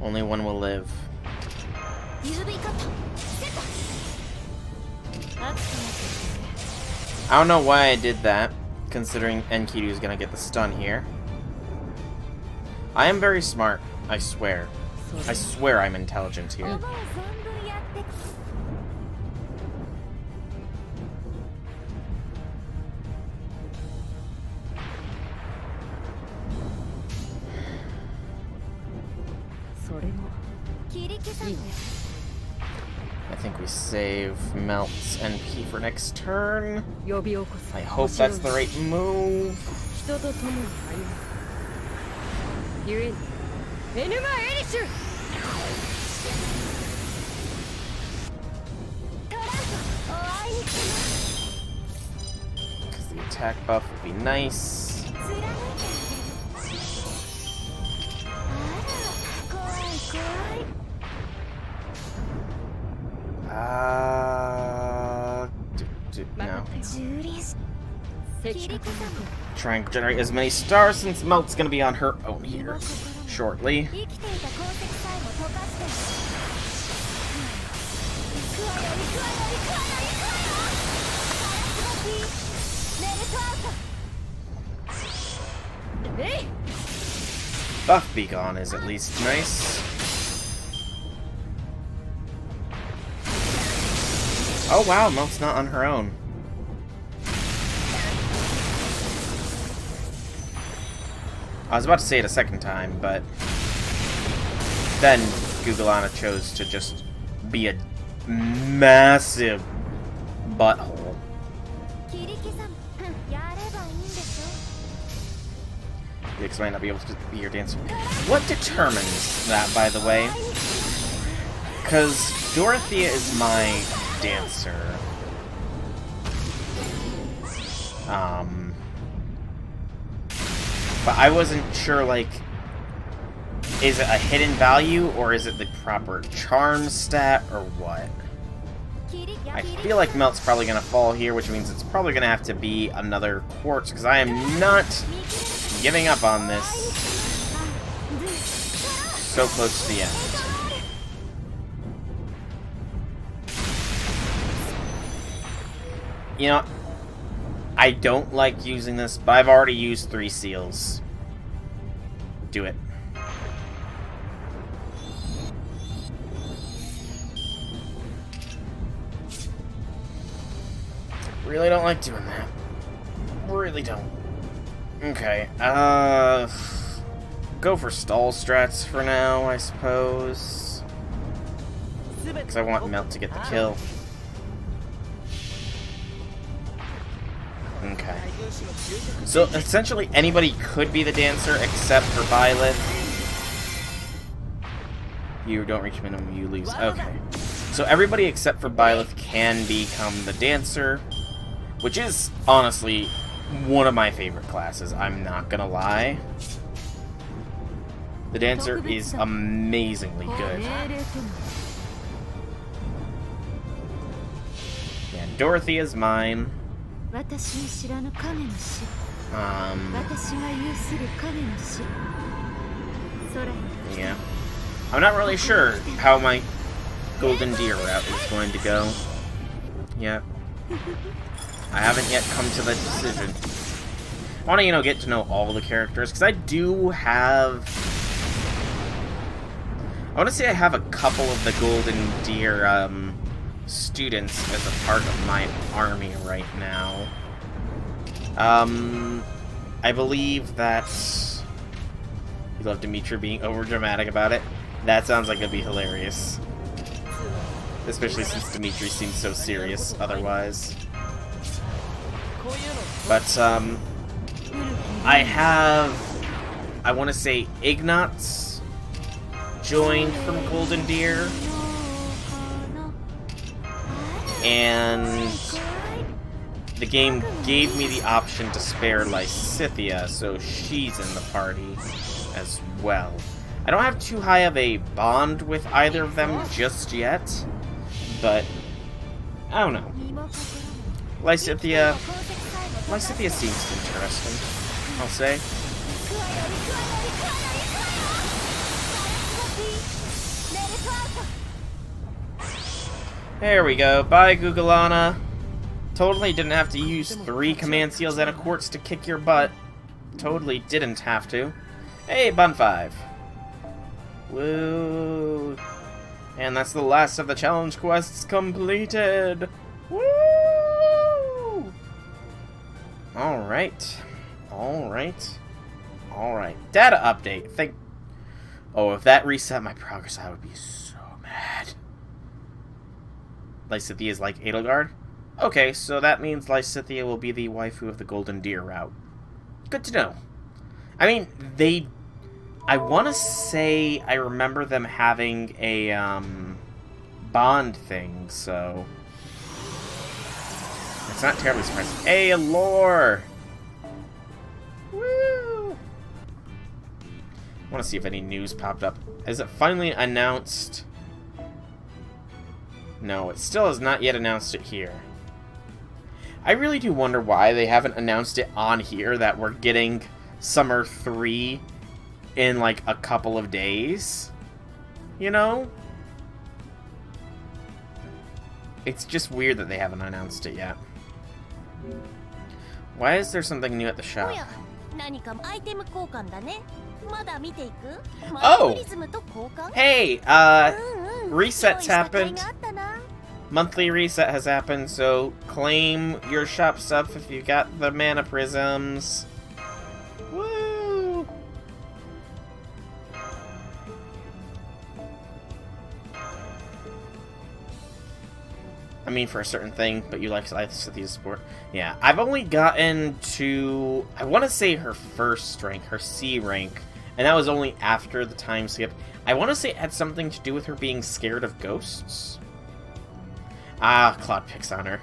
Only one will live. I don't know why I did that, considering Enkidu is gonna get the stun here. I am very smart, I swear. I swear I'm intelligent here. I think we save Melt's NP for next turn. I hope that's the right move. Because the attack buff would be nice. No. Try and generate as many stars since Melt's gonna be on her own here shortly. Buff be gone is at least nice. Oh wow, Melt's not on her own. I was about to say it a second time, but then Googleana chose to just be a massive butthole. Because might not be able to be your dancer. What determines that, by the way? Because Dorothea is my dancer. But I wasn't sure, like, is it a hidden value, or is it the proper charm stat, or what? I feel like Melt's probably going to fall here, which means it's probably going to have to be another quartz, because I am not giving up on this. So close to the end. You know, I don't like using this, but I've already used 3 seals. Do it. Really don't like doing that. Really don't. Okay, go for stall strats for now, I suppose. Because I want Melt to get the kill. Okay. So, essentially, anybody could be the dancer except for Byleth. You don't reach minimum, you lose. Okay. So, everybody except for Byleth can become the dancer, which is, honestly, one of my favorite classes, I'm not gonna lie. The dancer is amazingly good. Yeah, Dorothy is mine. Yeah. I'm not really sure how my Golden Deer route is going to go. Yep. I haven't yet come to the decision. I want to, get to know all the characters, because I do have... I want to say I have a couple of the Golden Deer, students as a part of my army right now. I believe that... You love Dimitri being overdramatic about it. That sounds like it'd be hilarious. Especially since Dimitri seems so serious otherwise. But, I have, I want to say, Ignatz joined from Golden Deer. And the game gave me the option to spare Lysithea, so she's in the party as well. I don't have too high of a bond with either of them just yet, but I don't know. Lysithea seems interesting, I'll say. There we go. Bye, Googleana. Totally didn't have to use 3 command seals and a quartz to kick your butt. Totally didn't have to. Hey, Bun 5. Woo. And that's the last of the challenge quests completed. Woo! Alright. Data update. Oh, if that reset my progress, I would be so mad. Lysithea is like Edelgard? Okay, so that means Lysithea will be the waifu of the Golden Deer route. Good to know. I mean, I want to say I remember them having a, bond thing, so... It's not terribly surprising. Hey, lore! Woo! I want to see if any news popped up. Is it finally announced? No, it still has not yet announced it here. I really do wonder why they haven't announced it on here that we're getting Summer 3 in, like, a couple of days. You know? It's just weird that they haven't announced it yet. Why is there something new at the shop? Oh! Hey, resets happened. monthly reset has happened, so claim your shop stuff if you got the mana prisms. Woo! I mean, for a certain thing, but you like Cythia's support. Yeah, I've only gotten to, I want to say her first rank, her C rank, and that was only after the time skip. I want to say it had something to do with her being scared of ghosts. Ah, Claude picks on her.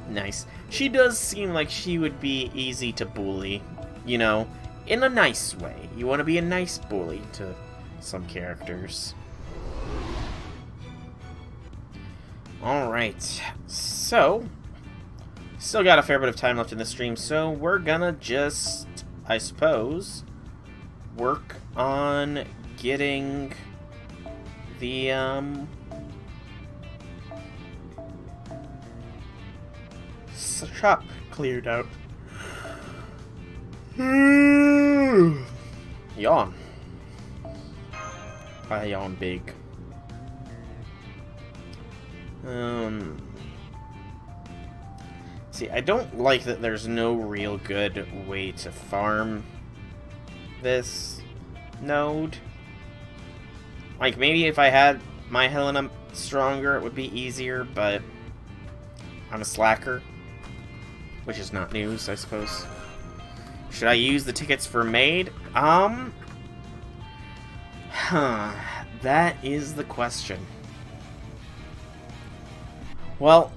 Nice. She does seem like she would be easy to bully, you know, in a nice way. You want to be a nice bully to some characters. Alright, so, still got a fair bit of time left in the stream, so we're gonna just, I suppose, work on getting the, shop cleared out. Yawn. I yawn big. See, I don't like that there's no real good way to farm this node. Like, maybe if I had my Helena stronger, it would be easier, but I'm a slacker, which is not news, I suppose. Should I use the tickets for Maid? That is the question. Well,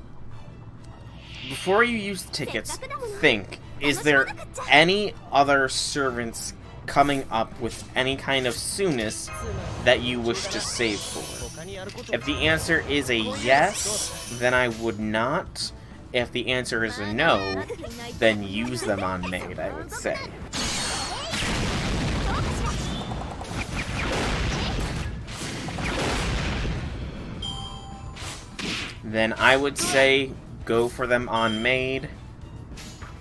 before you use the tickets, think, is there any other servants coming up with any kind of soonest that you wish to save for? If the answer is a yes, then I would not. If the answer is a no, then use them on Maid, I would say. Then I would say go for them on Maid.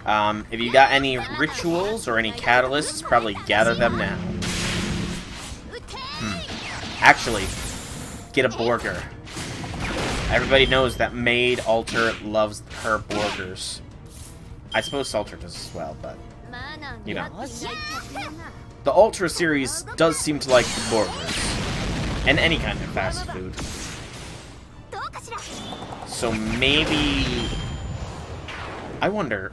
If you got any rituals or any catalysts, probably gather them now. Actually, get a Borger. Everybody knows that Maid Alter loves her Borgers. I suppose Salter does as well, but, you know. The Ultra series does seem to like the Borgers. And any kind of fast food. So maybe... I wonder...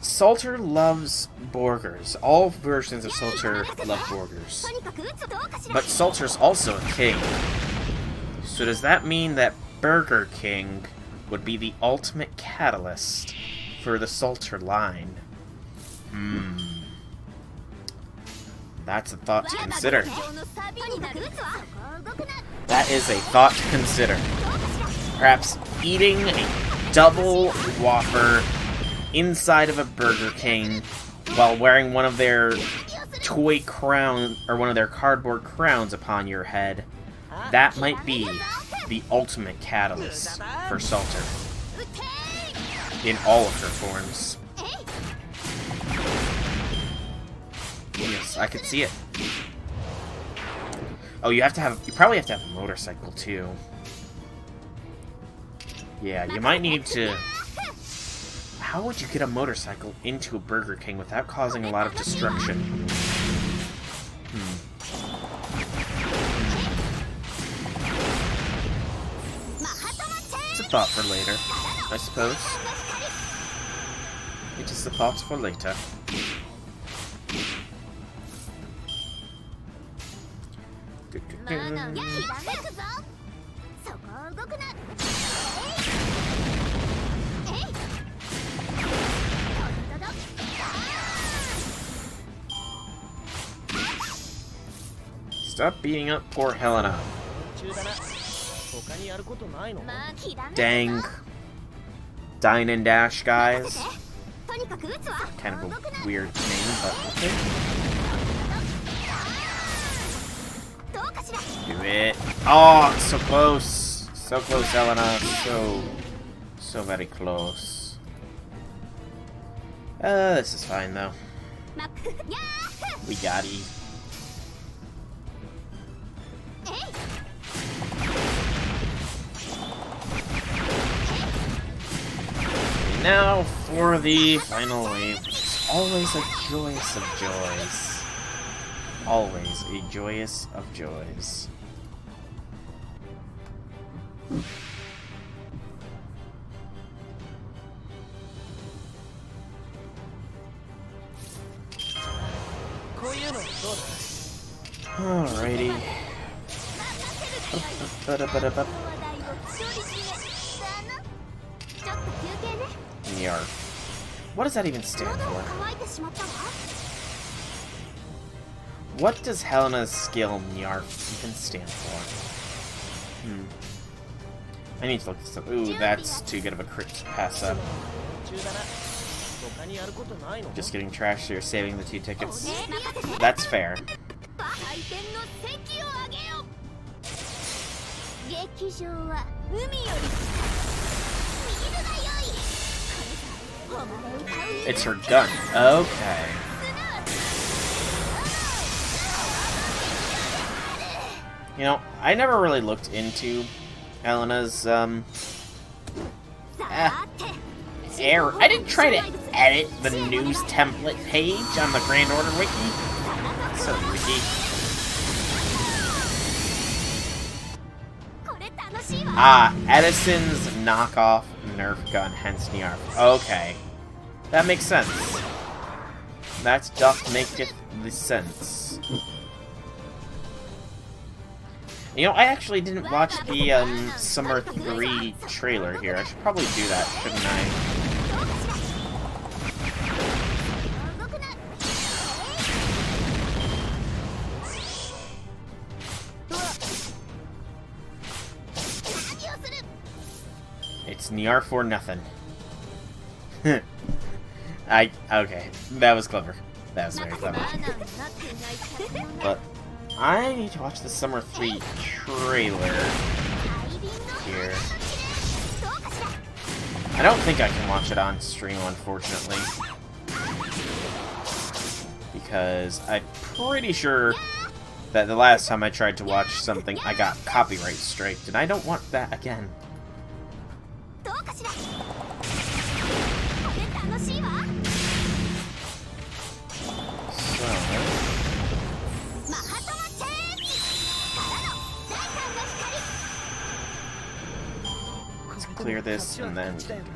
Salter loves Borgers. All versions of Salter love Borgers. But Salter's also a king. So does that mean that Burger King would be the ultimate catalyst for the Salter line? That's a thought to consider. That is a thought to consider. Perhaps eating a double Whopper inside of a Burger King while wearing one of their toy crown, or one of their cardboard crowns upon your head. That might be the ultimate catalyst for Salter. In all of her forms. Yes, I could see it. Oh, you probably have to have a motorcycle too. Yeah, you might need to... How would you get a motorcycle into a Burger King without causing a lot of destruction? It's a thought for later, I suppose. It is a thought for later. Stop beating up poor Helena. Dang. Dine and Dash guys. Kind of a weird name, but okay. Do it. Oh, so close. So close, Helena. So very close. This is fine, though. We got E. now for the final wave. It's always a joyous of joys. Always a joyous of joys. Alrighty. Yarp. What does that even stand for? What does Helena's skill Nyarf even stand for? I need to look this up. Ooh, that's too good of a crit to pass up. Just getting trashed here, saving the 2 tickets. That's fair. It's her gun. Okay. You know, I never really looked into Helena's, error. I didn't try to edit the news template page on the Grand Order wiki. So wiki. Ah, Edison's knockoff Nerf gun, hence Nyarf. Okay. That makes sense. That doth make the sense. You know, I actually didn't watch the Summer 3 trailer here. I should probably do that, shouldn't I? It's Nyarf or nothing. Okay, that was clever. That was very clever. But I need to watch the Summer 3 trailer here. I don't think I can watch it on stream, unfortunately. Because I'm pretty sure that the last time I tried to watch something, I got copyright striked, and I don't want that again. Let's clear this and then we can do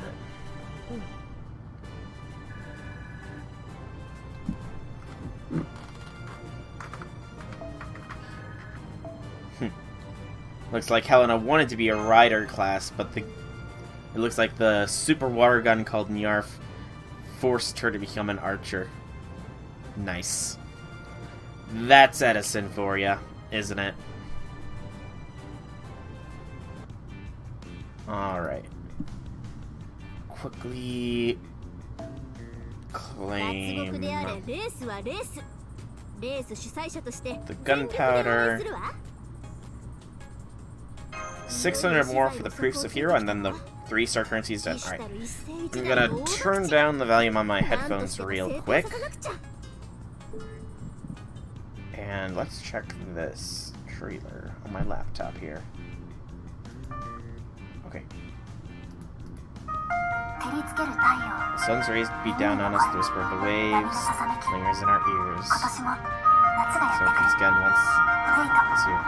it. Looks like Helena wanted to be a rider class, but it looks like the super water gun called Nyarf forced her to become an archer. Nice. That's Edison for ya, isn't it? Alright. Quickly claim the gunpowder. 600 more for the proofs of hero, and then the 3 star currencies done. Alright. I'm gonna turn down the volume on my headphones real quick. And let's check this trailer on my laptop here. Okay. The sun's rays beat down on us, the whisper of the waves lingers in our ears. So please again once it's here.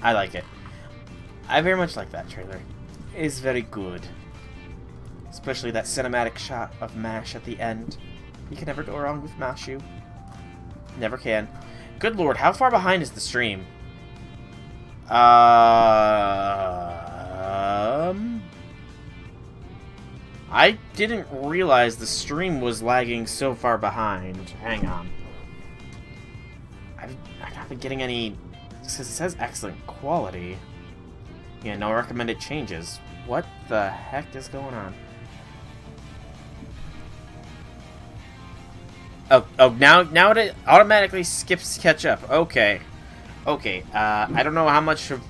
I like it. I very much like that trailer. It is very good. Especially that cinematic shot of MASH at the end. You can never go wrong with Mashu. Never can. Good lord, how far behind is the stream? I didn't realize the stream was lagging so far behind. Hang on. I've not been getting any... It says excellent quality. Yeah, no recommended changes. What the heck is going on? Oh, now it automatically skips catch up. Okay. Okay, I don't know how much of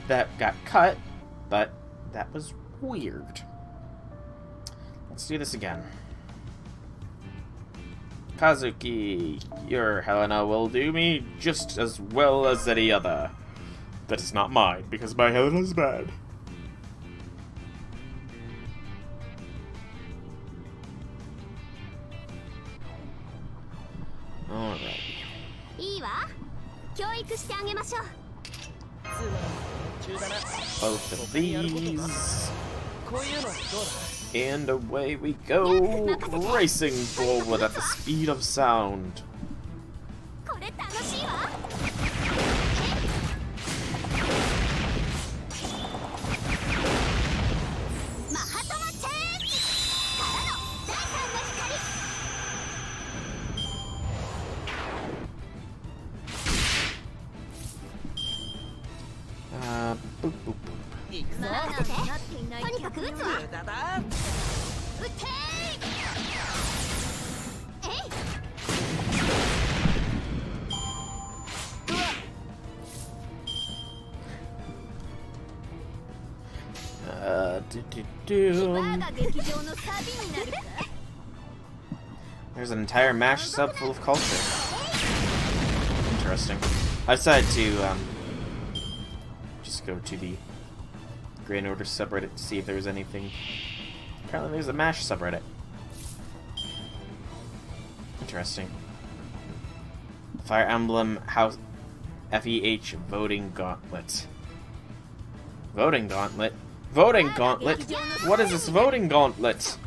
that got cut, but that was weird. Let's do this again. Kazuki, your Helena will do me just as well as any other. that is not mine, because my health is bad. Alright. Both of these. And away we go, racing forward at the speed of sound. Boop, boop, boop. There's an entire MASH sub full of culture. Interesting. I decided to just go to the Grand Order subreddit to see if there was anything. Apparently there's a MASH subreddit. Interesting. Fire Emblem House FEH Voting Gauntlet. Voting Gauntlet? Voting Gauntlet? What is this voting gauntlet?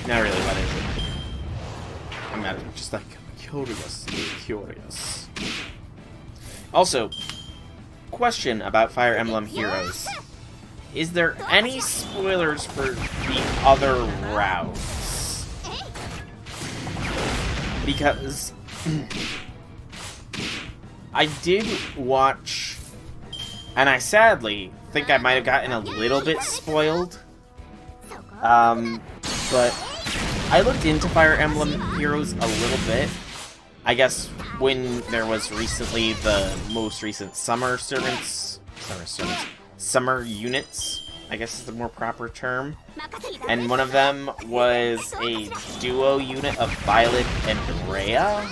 Not really, what is it? I'm just like curious. Also, question about Fire Emblem Heroes. Is there any spoilers for the other routes? Because I did watch, and I sadly think I might have gotten a little bit spoiled. But I looked into Fire Emblem Heroes a little bit. I guess when there was recently the most recent summer units, I guess is the more proper term. And one of them was a duo unit of Violet and Rhea,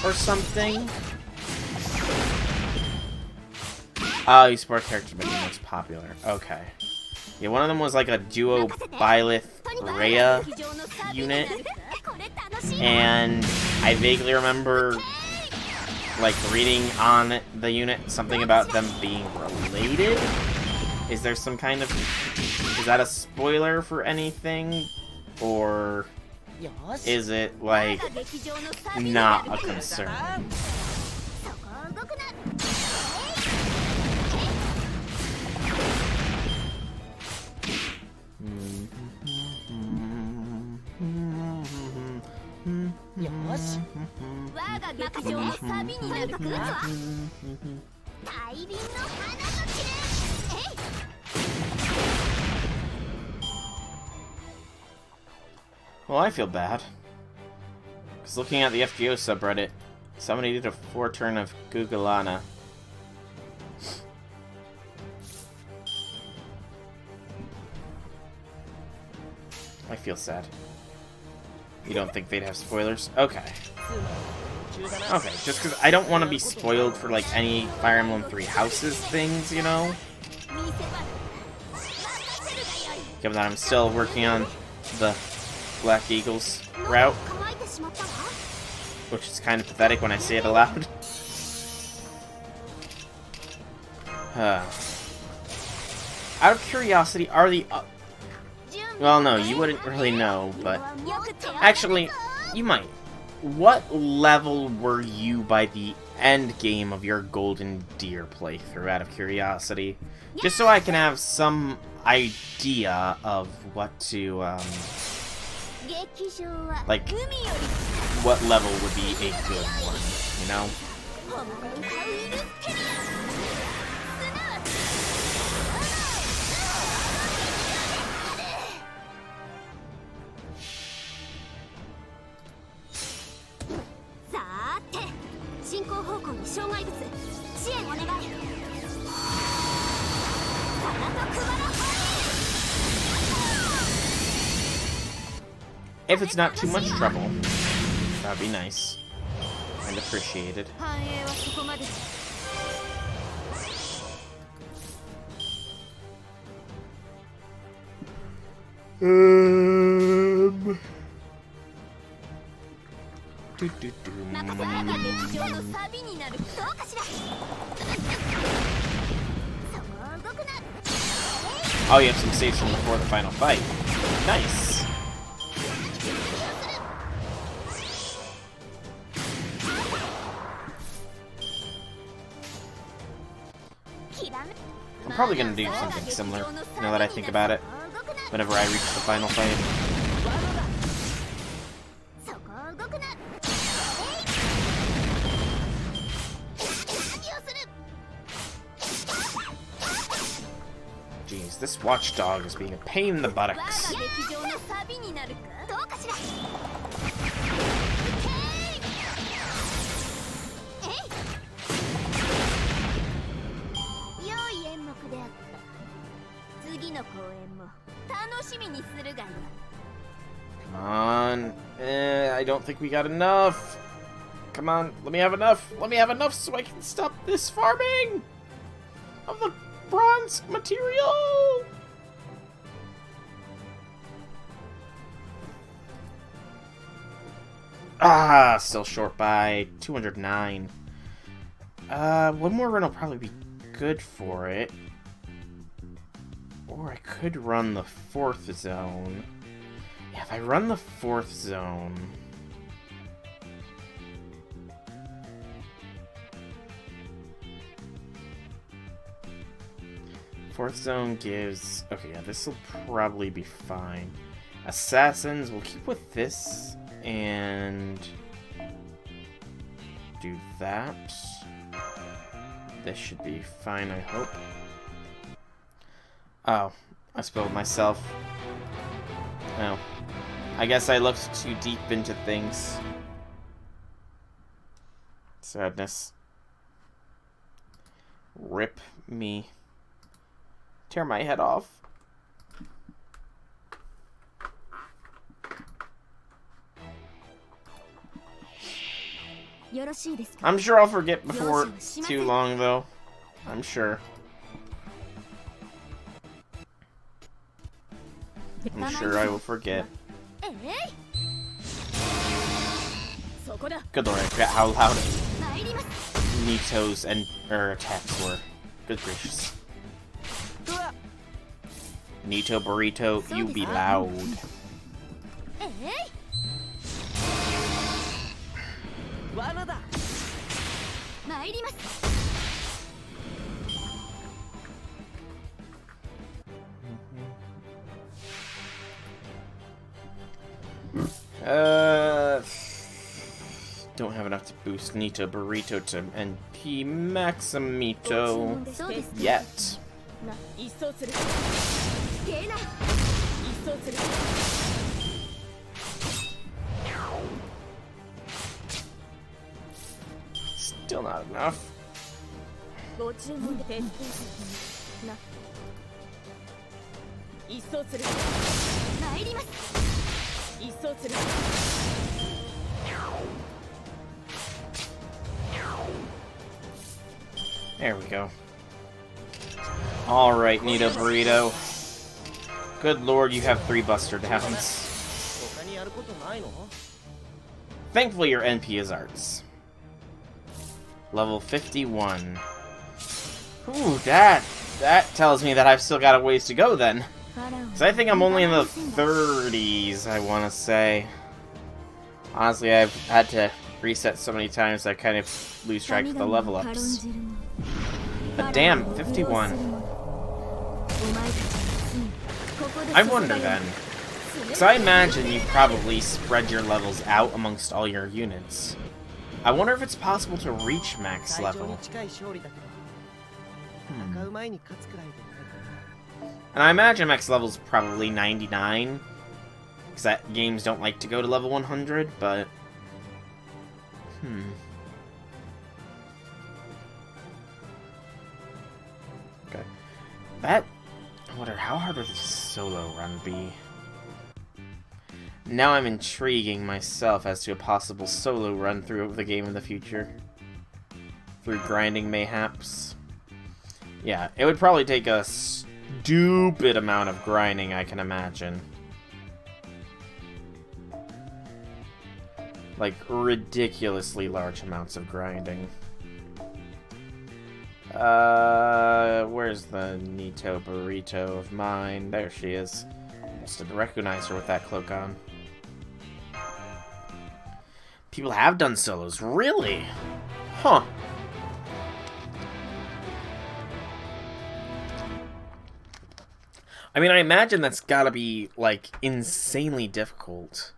or something. Oh, you support characters making most popular. Okay. Yeah, one of them was like a duo Byleth-Rhea unit. And I vaguely remember, like, reading on the unit something about them being related. Is there some kind of... Is that a spoiler for anything? Or is it, like, not a concern? Well, I feel bad. Because looking at the FGO subreddit, somebody did a 4-turn of Gugalana. I feel sad. You don't think they'd have spoilers? Okay. Okay, just because I don't want to be spoiled for, like, any Fire Emblem 3 Houses things, you know? Given that I'm still working on the Black Eagles route. Which is kind of pathetic when I say it aloud. Out of curiosity, are the... well, no, you wouldn't really know, but... Actually, you might. What level were you by the end game of your Golden Deer playthrough, out of curiosity? Just so I can have some idea of what to, like, what level would be a good one, you know? If it's not too much trouble, That would be nice. And appreciated. Oh, you have some saves from before the final fight. Nice. I'm probably gonna do something similar, now that I think about it, whenever I reach the final fight. Jeez, this watchdog is being a pain in the buttocks. Come on. I don't think we got enough. Come on, let me have enough. Let me have enough so I can stop this farming of the bronze material. Ah, still short by 209. One more run will probably be good for it. Or I could run the 4th zone. Yeah, if I run the 4th zone... Fourth zone gives... Okay, yeah, this will probably be fine. Assassins, we'll keep with this, and... do that. This should be fine, I hope. Oh, I spilled myself. Oh. I guess I looked too deep into things. Sadness. Rip me. Tear my head off. I'm sure I'll forget before too long, though. I'm sure. I'm sure I will forget. Good lord, I forgot how loud Nito's attacks were. Good gracious. Nito Burrito, you be loud. Don't have enough to boost Nito Burrito to NP Maximito yet. Still not enough. There we go. Alright, Nito Burrito. Good lord, you have 3 Buster Downs. Thankfully, your NP is Arts. Level 51. Ooh, that tells me that I've still got a ways to go then. Because I think I'm only in the 30s, I want to say. Honestly, I've had to reset so many times I kind of lose track of the level ups. But damn, 51. I wonder then. Because I imagine you probably spread your levels out amongst all your units. I wonder if it's possible to reach max level. And I imagine max level is probably 99. Because that games don't like to go to level 100, but... Okay. I wonder, how hard would this solo run be? Now I'm intriguing myself as to a possible solo run-through of the game in the future. Through grinding, mayhaps. Yeah, it would probably take a stupid amount of grinding, I can imagine. Like, ridiculously large amounts of grinding. Where's the Nito Burrito of mine? There she is. Almost didn't recognize her with that cloak on. People have done solos, really? Huh. I mean, I imagine that's gotta be, like, insanely difficult.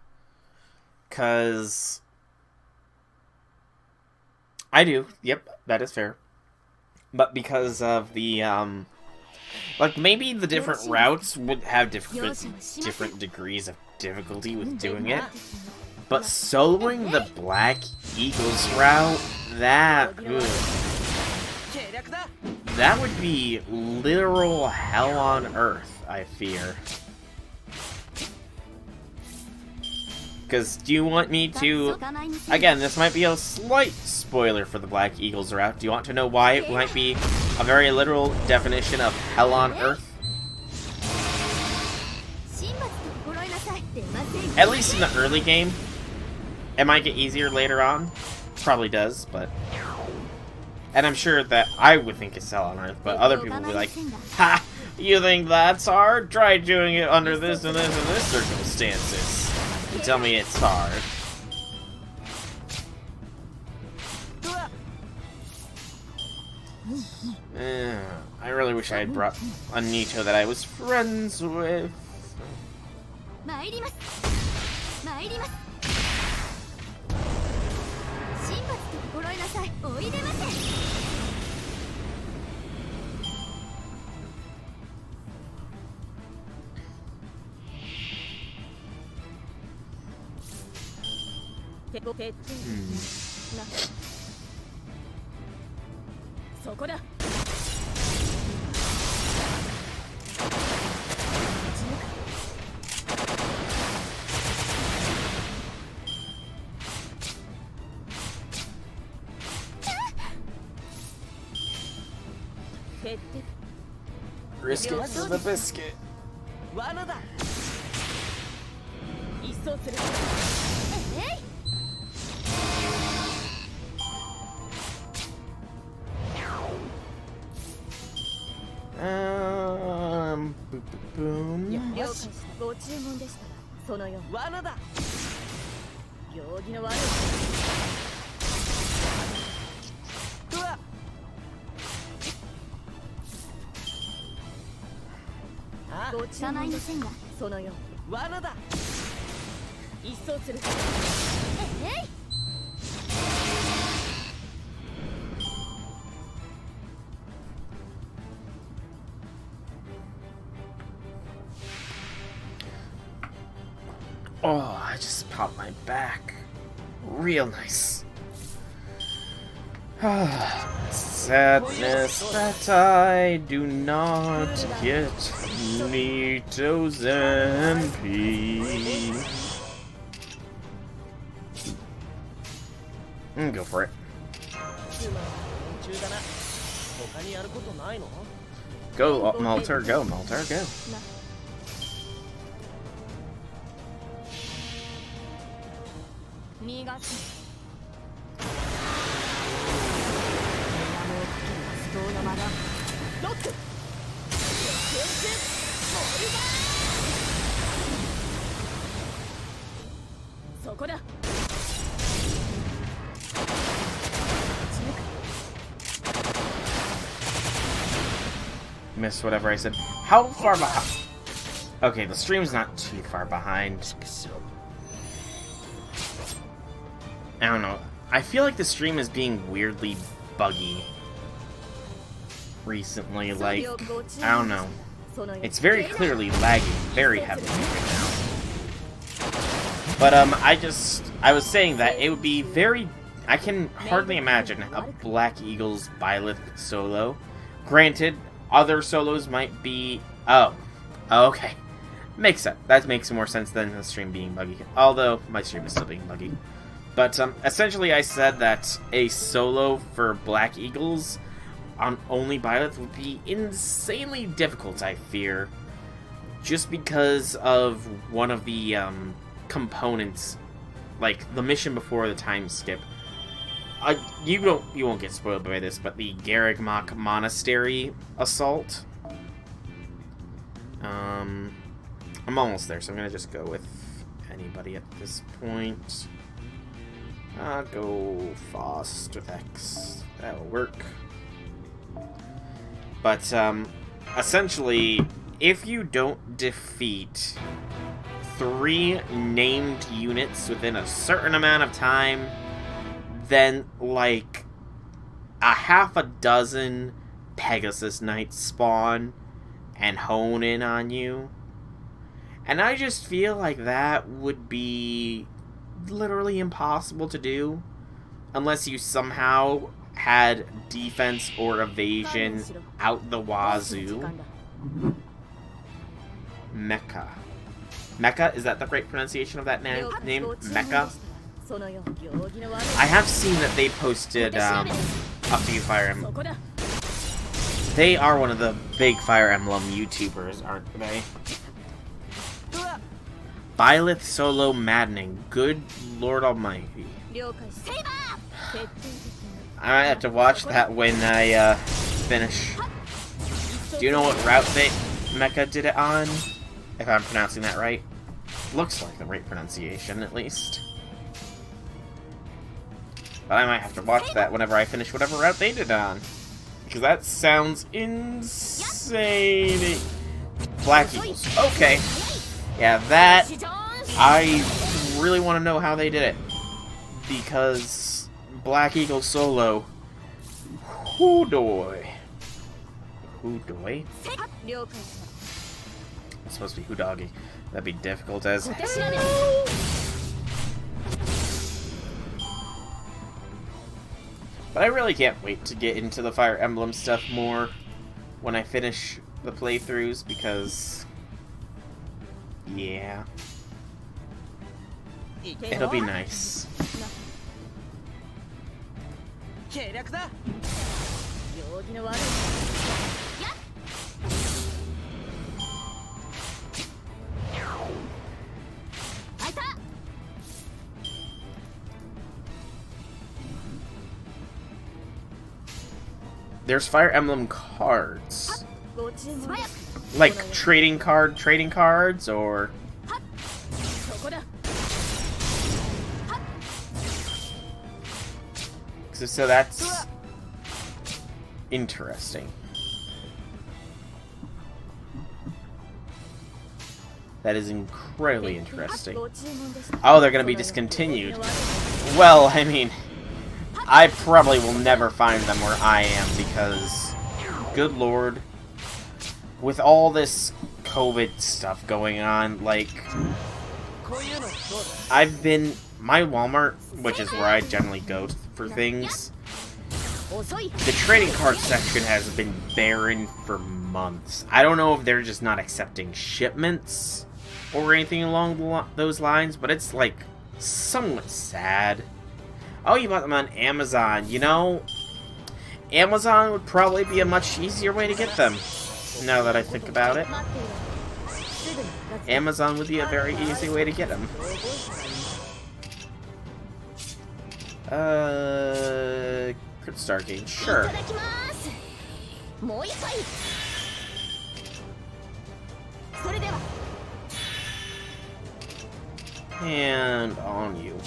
'Cause... I do. Yep, that is fair. But because of the, like, maybe the different routes would have different degrees of difficulty with doing it. But soloing the Black Eagles route, that would be literal hell on earth, I fear. Because do you want me to... Again, this might be a slight spoiler for the Black Eagles route. Do you want to know why it might be a very literal definition of hell on earth? At least in the early game. It might get easier later on. Probably does, but... And I'm sure that I would think it's hell on earth, but other people will be like, ha! You think that's hard? Try doing it under this and this and this circumstances. And tell me it's hard. I really wish I had brought a Nito that I was friends with. Risk it for the biscuit. Boom. Oh, I just popped my back. Real nice. Sadness that I do not get Nito's MP. Go for it. Go, Malter, go, Malter, go. Missed whatever I said. How far behind? Okay, the stream's not too far behind. I don't know. I feel like the stream is being weirdly buggy recently. Like, I don't know. It's very clearly lagging very heavily right now. But I was saying that it would be very... I can hardly imagine a Black Eagles Byleth solo. Granted, other solos might be... Oh, okay. Makes sense. That makes more sense than the stream being buggy. Although, my stream is still being buggy. But, essentially I said that a solo for Black Eagles on only Byleth would be insanely difficult, I fear. Just because of one of the, components, like, the mission before the time skip. You won't get spoiled by this, but the Garrigmach Monastery assault. I'm almost there, so I'm gonna just go with anybody at this point. Go Faust with X. That'll work. But, essentially, if you don't defeat 3 named units within a certain amount of time, then, like, a half a dozen Pegasus Knights spawn and hone in on you. And I just feel like that would be literally impossible to do unless you somehow had defense or evasion out the wazoo. Mecha. Mecha? Is that the right pronunciation of that name? Mecha? I have seen that they posted a few Fire Emblem. They are one of the big Fire Emblem YouTubers, aren't they? Byleth solo maddening. Good Lord Almighty. I might have to watch that when I finish. Do you know what route Mecha did it on? If I'm pronouncing that right. Looks like the right pronunciation, at least. But I might have to watch that whenever I finish whatever route they did it on. Because that sounds insane. Black Eagles. Okay. Yeah, that... I really want to know how they did it. Because Black Eagle solo... Hoodoy. Hoodoy? It's supposed to be Hoodoggy. That'd be difficult as hell. But I really can't wait to get into the Fire Emblem stuff more when I finish the playthroughs, because... yeah. It'll be nice. There's Fire Emblem cards. Like trading cards, or... So that's interesting. That is incredibly interesting. Oh, they're gonna be discontinued. Well, I mean, I probably will never find them where I am because, good lord, with all this COVID stuff going on, like, my Walmart, which is where I generally go for things, the trading card section has been barren for months. I don't know if they're just not accepting shipments or anything along those lines, but it's, like, somewhat sad. Oh, you bought them on Amazon. You know, Amazon would probably be a much easier way to get them, now that I think about it. Amazon would be a very easy way to get them. Crit Star Gauge, sure. And on you.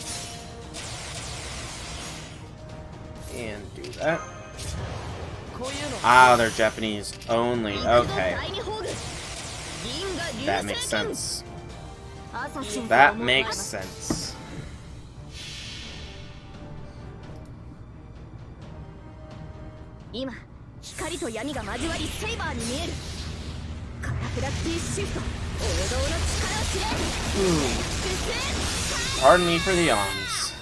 And do that. Ah, they're Japanese only. Okay. That makes sense. That makes sense. Pardon me for the yawns.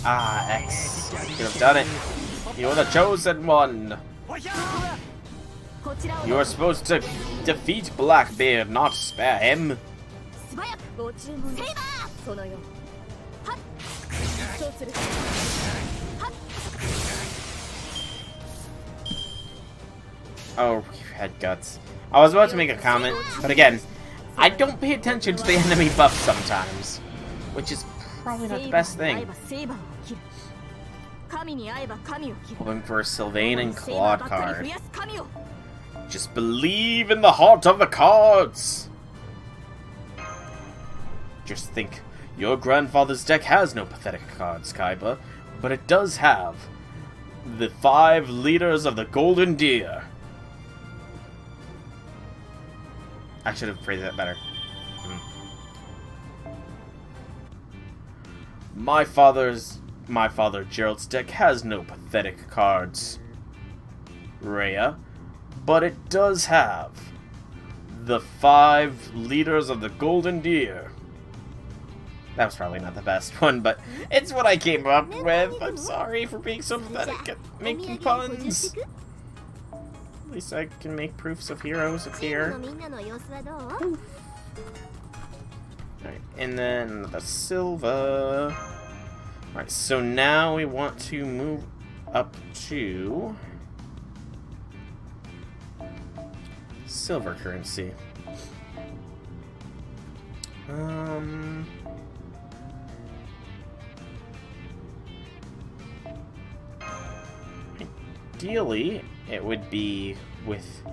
Ah, X. Could have done it. You're the chosen one. You are supposed to defeat Blackbeard, not spare him. Oh, you had guts. I was about to make a comment, but again, I don't pay attention to the enemy buff sometimes, which is probably not the best thing. Hoping for a Sylvain and Claude card. Just believe in the heart of the cards! Just think, your grandfather's deck has no pathetic cards, Kaiba, but it does have the 5 leaders of the Golden Deer. I should have phrased that better. My father Gerald's deck has no pathetic cards, Rhea, but it does have the 5 leaders of the Golden Deer. That was probably not the best one, but it's what I came up with. I'm sorry for being so pathetic at making puns. At least I can make proofs of heroes appear. Alright, and then the Silva. Alright, so now we want to move up to silver currency. Ideally, it would be with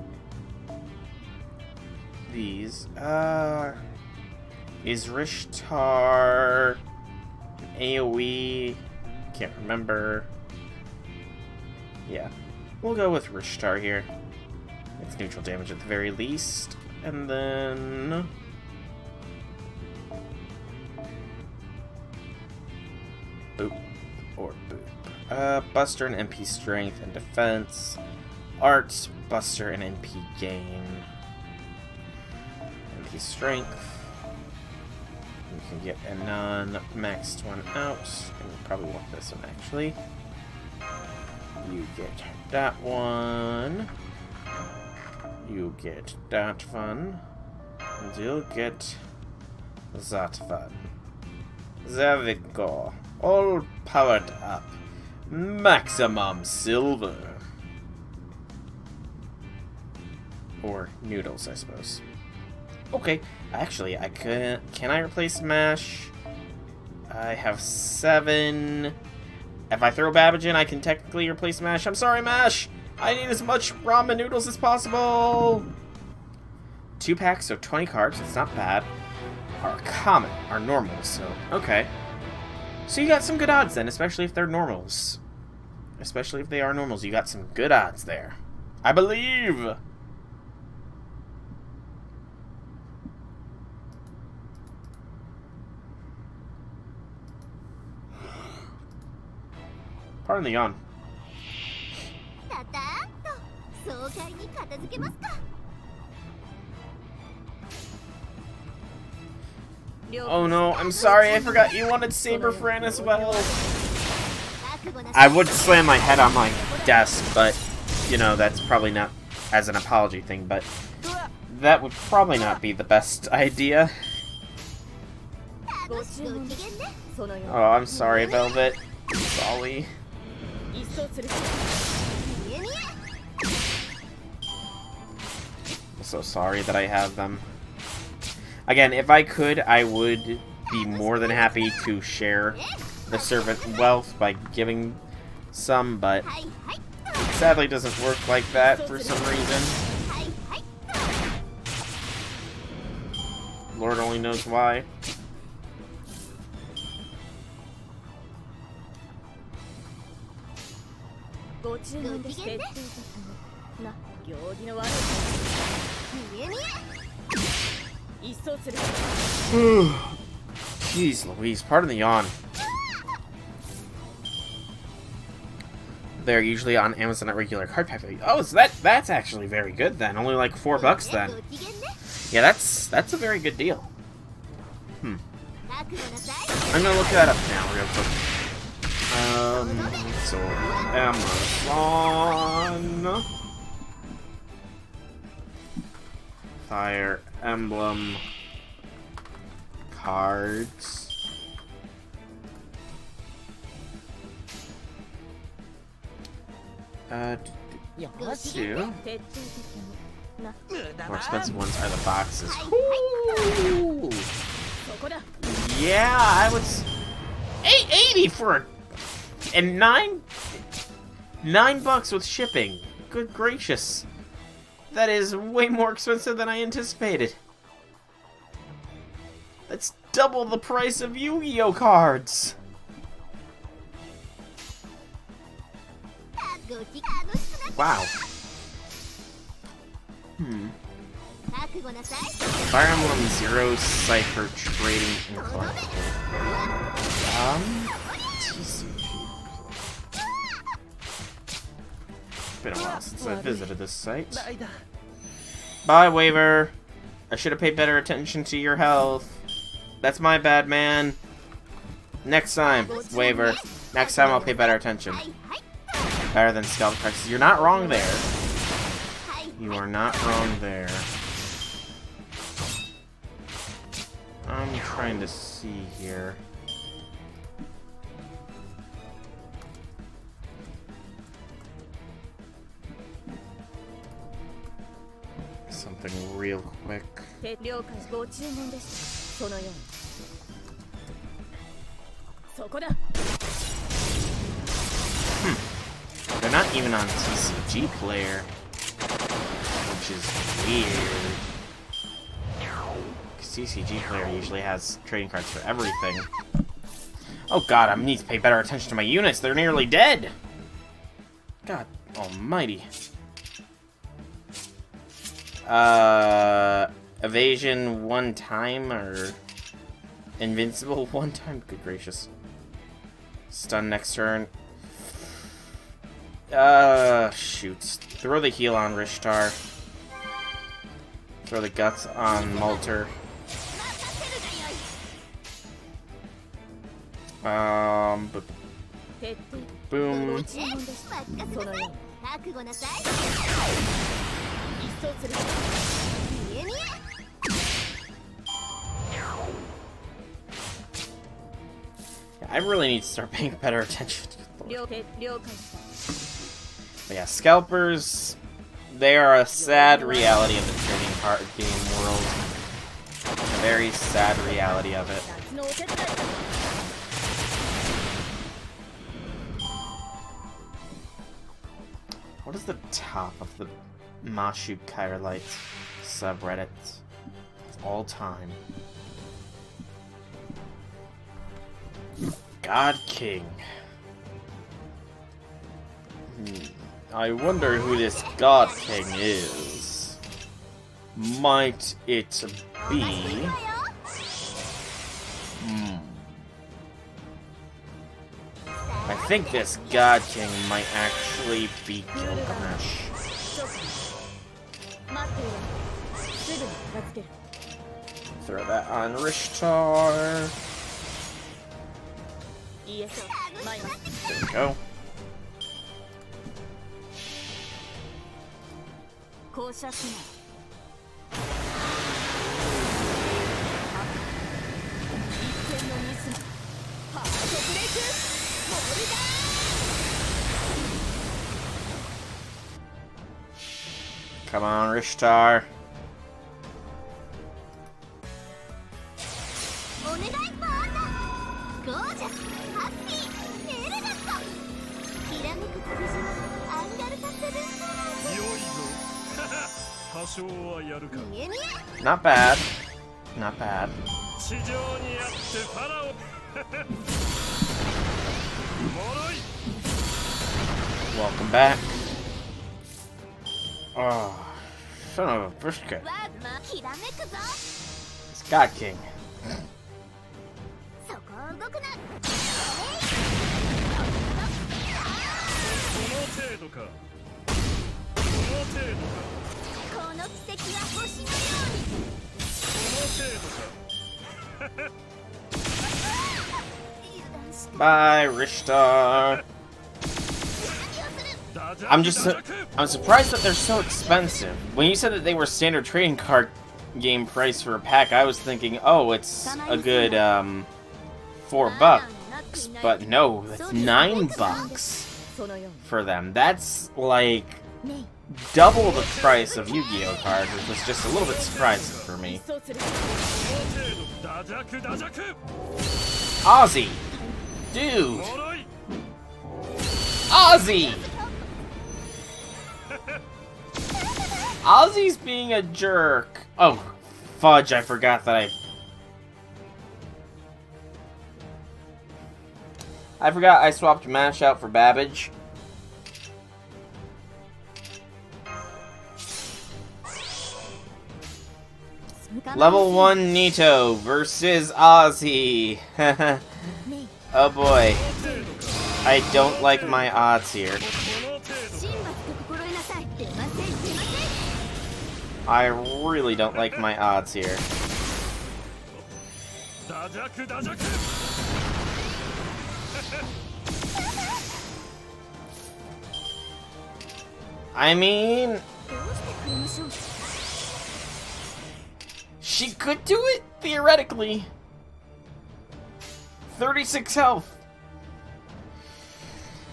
these. Is Rishtar AoE? Can't remember. Yeah, we'll go with Rishtar here. It's neutral damage at the very least. And then boop or boop. Buster and MP strength and defense. Art, Buster and MP gain. MP strength. We can get a non-maxed one out. And we'll probably want this one actually. You get that one. You get that one. And you'll get that one. There we go. All powered up. Maximum silver. Or noodles, I suppose. Okay, actually, I could. Can I replace Mash? I have 7. If I throw Babbage in, I can technically replace Mash. I'm sorry, Mash! I need as much ramen noodles as possible! 2 packs, so 20 cards. It's not bad. Are common, are normals, so okay. So you got some good odds then, especially if they're normals. Especially if they are normals, you got some good odds there. I believe! Pardon the yawn. Oh no, I'm sorry, I forgot you wanted Saber Fran as well. I would slam my head on my desk, but, you know, that's probably not as an apology thing, but that would probably not be the best idea. Oh, I'm sorry, Velvet. Sorry. I'm so sorry that I have them. Again, if I could, I would be more than happy to share the servant wealth by giving some, but it sadly doesn't work like that for some reason. Lord only knows why. Jeez Louise, pardon the yawn. They're usually on Amazon at regular card pack value. Oh, so that's actually very good then. Only like $4 then. Yeah, that's a very good deal. I'm gonna look that up now real quick. So Amazon Fire Emblem cards. Two. More expensive ones are the boxes. Ooh. Yeah, I was $8.80 for and $9 with shipping. Good gracious, that is way more expensive than I anticipated. That's double the price of Yu-Gi-Oh cards. Wow. Fire Emblem Zero Cipher Trading Incorporated. TCG. Been a while since I visited this site. Bye, Waiver. I should have paid better attention to your health. That's my bad, man. Next time, Waiver. Next time I'll pay better attention. Better than scalp prices. You're not wrong there. You are not wrong there. I'm trying to see here. Something real quick. They're not even on TCG Player, which is weird. Because TCG Player usually has trading cards for everything. Oh god, I need to pay better attention to my units. They're nearly dead. God almighty. Evasion one time or invincible one time? Good gracious. Stun next turn. Shoot. Throw the heal on Rishtar. Throw the guts on Malter. Boom. I really need to start paying better attention to the But yeah, scalpers, they are a sad reality of the trading card game world. A very sad reality of it. What is the top of the Mashu Kyrlite subreddit of all time? God King. I wonder who this God King is. Might it be... I think this God King might actually be Gilgamesh. Throw that on Rishtar. There we go. Come on, Rishtar. Not bad. Not bad. Welcome back. Oh, son of a brisket. It's God King. Bye, Rishtar. I'm surprised that they're so expensive. When you said that they were standard trading card game price for a pack, I was thinking, oh, it's a good $4, but no, it's $9 for them. That's like double the price of Yu-Gi-Oh cards, which was just a little bit surprising for me. Ozzy! Dude! Ozzy! Ozzy's being a jerk. Oh, fudge, I forgot that I forgot I swapped Mash out for Babbage. Level 1 Nito versus Ozzy. Oh boy. I don't like my odds here. I really don't like my odds here. I mean, she could do it, theoretically. 36 health.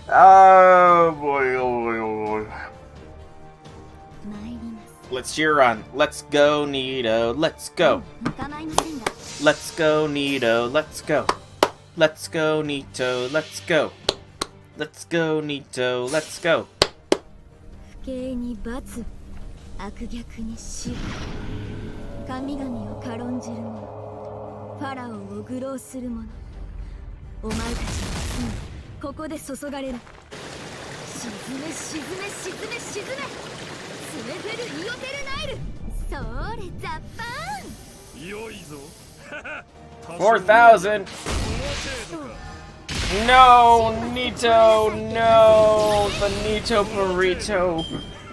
Oh boy, oh boy, oh boy. Let's Rerun. Let's go, Nito. Let's go. Let's go, Nito. Let's go. Let's go, Nito. Let's go. Let's go, Nito. Let's go. $4,000. No, Nito, no. The Nito burrito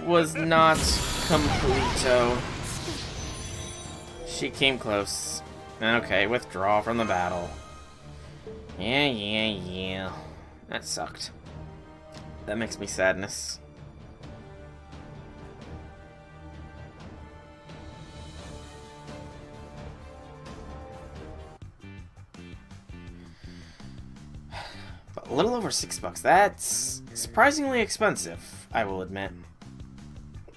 was not completo. She came close. Okay, withdraw from the battle. Yeah. That sucked. That makes me sadness. But a little over $6. That's surprisingly expensive, I will admit.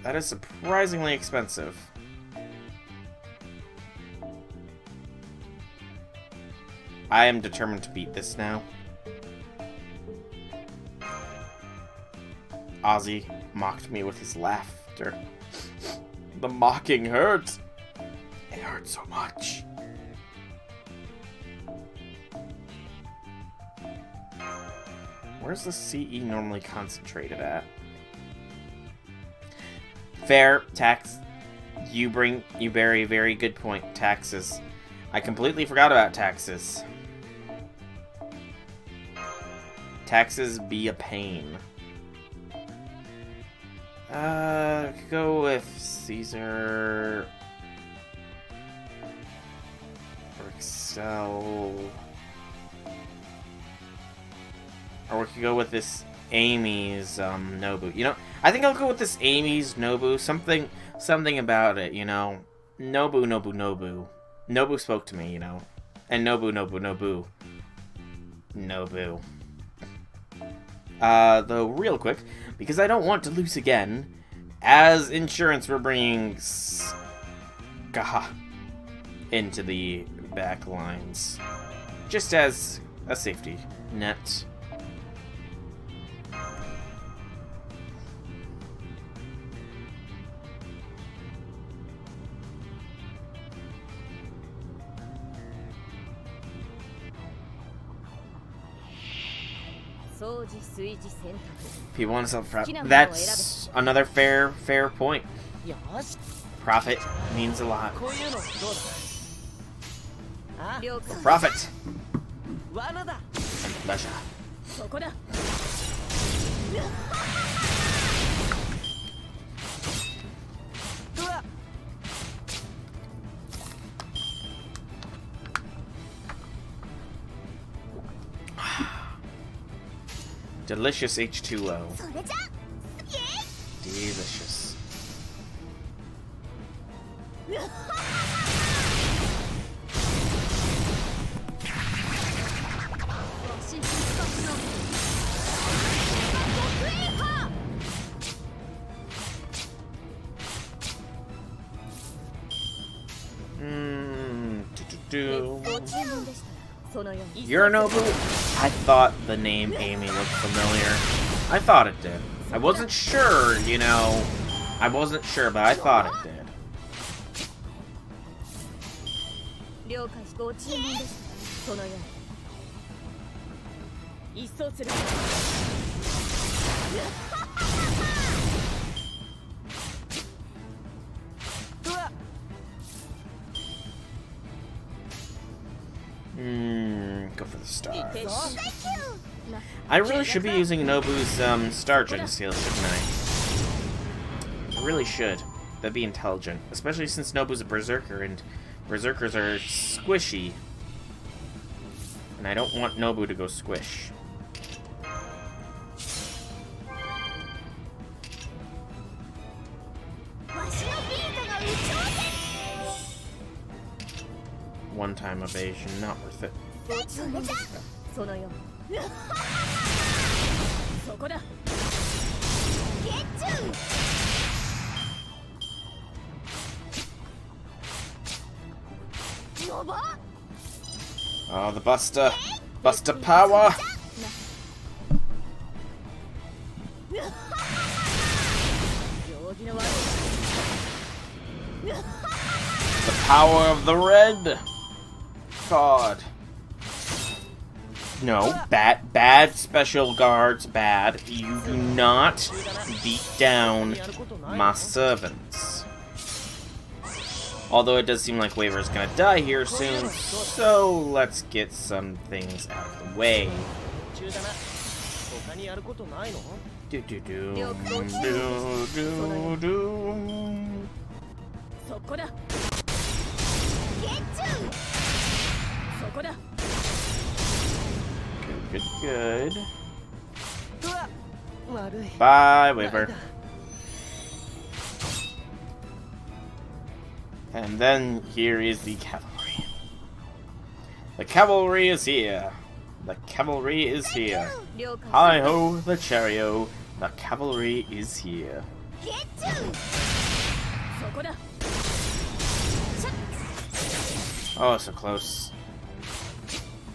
That is surprisingly expensive. I am determined to beat this now. Ozzy mocked me with his laughter. The mocking hurts. It hurts so much. Where's the CE normally concentrated at? Fair. Tax. You bury very good point. Taxes. I completely forgot about taxes. Taxes be a pain. Go with Caesar. Or Excel. Or we could go with this Amy's Nobu. You know, I think I'll go with this Amy's Nobu. Something about it, you know. Nobu. Nobu spoke to me, you know. And Nobu. Though, real quick, because I don't want to lose again, as insurance, we're bringing Gaha into the back lines. Just as a safety net. People want to sell profit. That's another fair point. Profit means a lot. Profit and pleasure. Delicious H2O. Delicious. Yorinobu? I thought the name Amy looked familiar. I thought it did. I wasn't sure, you know. I wasn't sure, but I thought it did. Go for the stars. I really should be using Nobu's star gen seal, shouldn't I? I really should. That'd be intelligent. Especially since Nobu's a berserker, and berserkers are squishy. And I don't want Nobu to go squish. One-time evasion, not worth it. Oh, the Buster! Buster power! The power of the red! God. No, bad special guards, bad. You do not beat down my servants. Although it does seem like Waver's gonna die here soon, so let's get some things out of the way. Do do do do do do. Good, good, good. Bye, Waver. And then here is the cavalry. The cavalry is here. The cavalry is here. Hi-ho, the chariot. The cavalry is here. Oh, so close.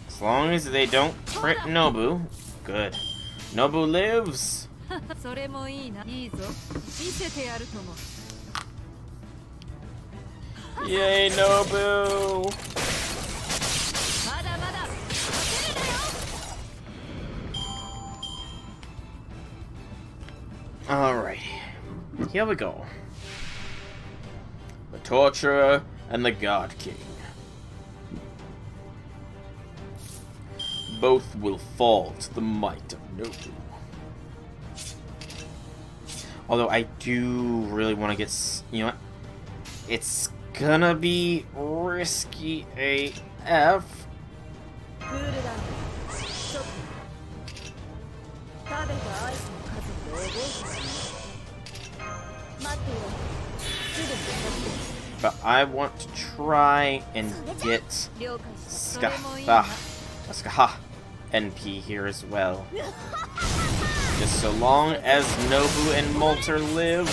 As long as they don't crit Nobu, good. Nobu lives. Yay, Nobu! Alright, here we go. The Torturer and the God King. Both will fall to the might of Nobu. Although I do really want to get... You know what? It's gonna be risky AF. But I want to try and get Skaha NP here as well. Just so long as Nobu and Molter live.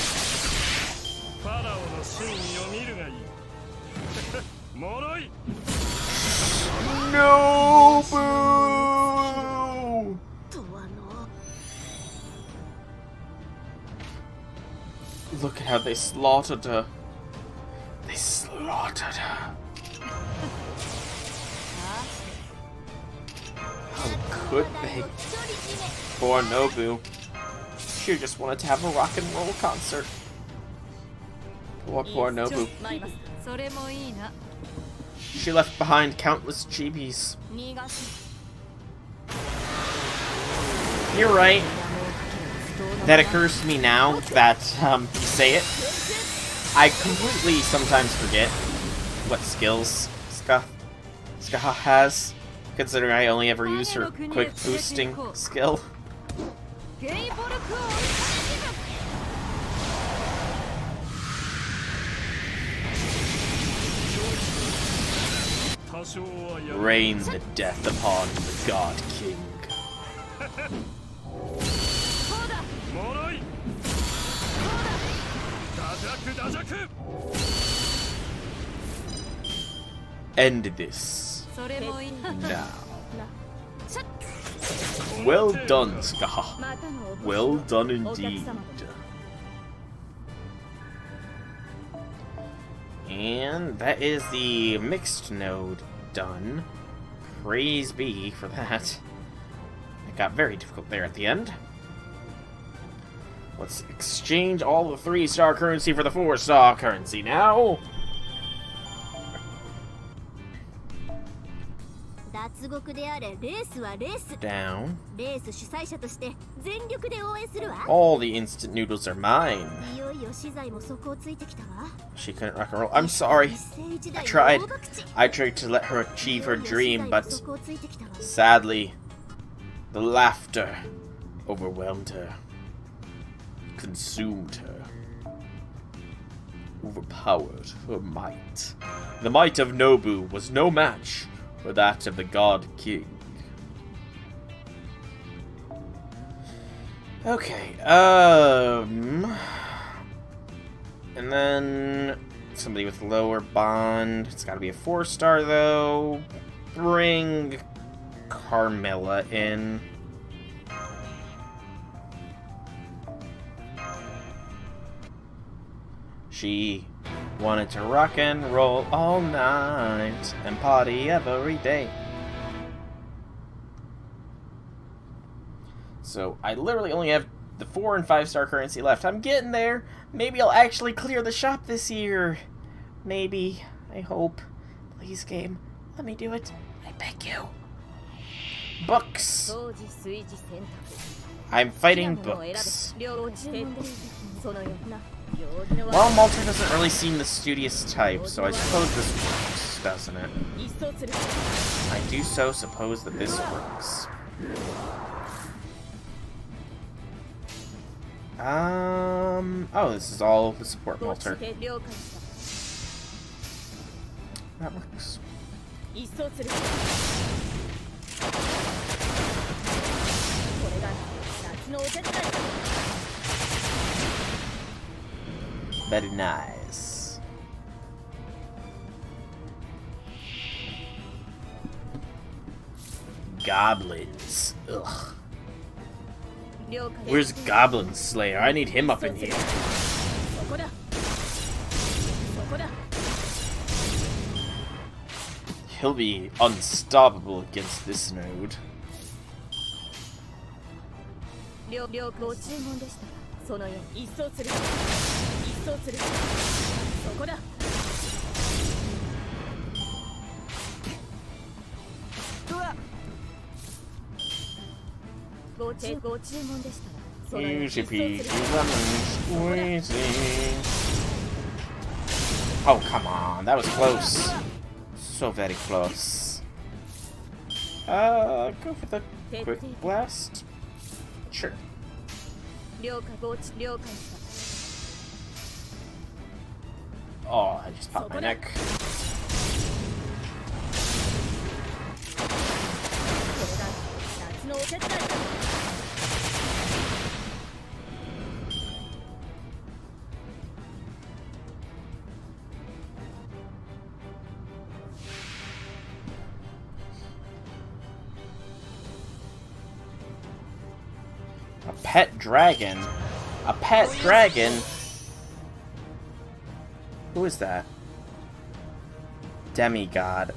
Nobu! Look at how they slaughtered her. They slaughtered her. How could they? Poor Nobu. She just wanted to have a rock and roll concert. Poor Nobu. She left behind countless chibis. You're right. That occurs to me now that you say it. I completely sometimes forget what skills Skaha has, considering I only ever use her quick boosting skill. Rain the death upon the God King. End this now. Well done, Ska. Well done indeed. And that is the mixed node done. Praise be for that. It got very difficult there at the end. Let's exchange all the 3-star currency for the 4-star currency now. Down. All the instant noodles are mine. She couldn't rock and roll. I'm sorry. I tried to let her achieve her dream, but sadly, the laughter overwhelmed her. Consumed her. Overpowered her might. The might of Nobu was no match for that of the God King. Okay, and then somebody with lower bond. It's gotta be a 4-star though. Bring Carmilla in. She wanted to rock and roll all night and party every day. So I literally only have the 4- and 5-star currency left. I'm getting there. Maybe I'll actually clear the shop this year. Maybe. I hope. Please, game. Let me do it. I beg you. Books. I'm fighting books. Well, Malter doesn't really seem the studious type, so I suppose this works, doesn't it? I do so suppose that this works. Oh, this is all the support Malter. That works. Very nice. Goblins. Ugh. Where's Goblin Slayer? I need him up in here. He'll be unstoppable against this node. Easy peasy lemon squeezy. Oh, come on. That was close. So very close. Go for the quick blast. Sure. Oh, I just popped my neck. A pet dragon? A pet dragon? Who is that? Demigod.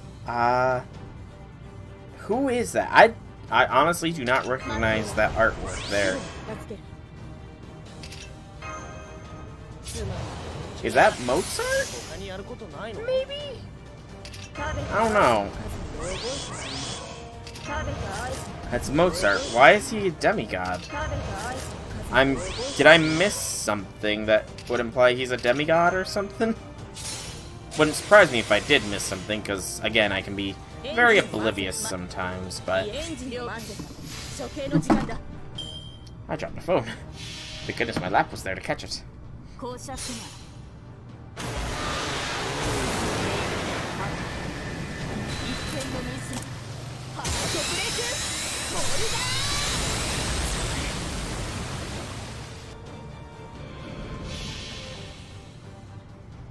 Who is that? I honestly do not recognize that artwork there. Is that Mozart? Maybe? I don't know. That's Mozart. Why is he a demigod? Did I miss something that would imply he's a demigod or something? Wouldn't surprise me if I did miss something, because, again, I can be very oblivious sometimes, but... I dropped my phone. Thank goodness my lap was there to catch it. 降車しない一点のミスハートブレイクボールだ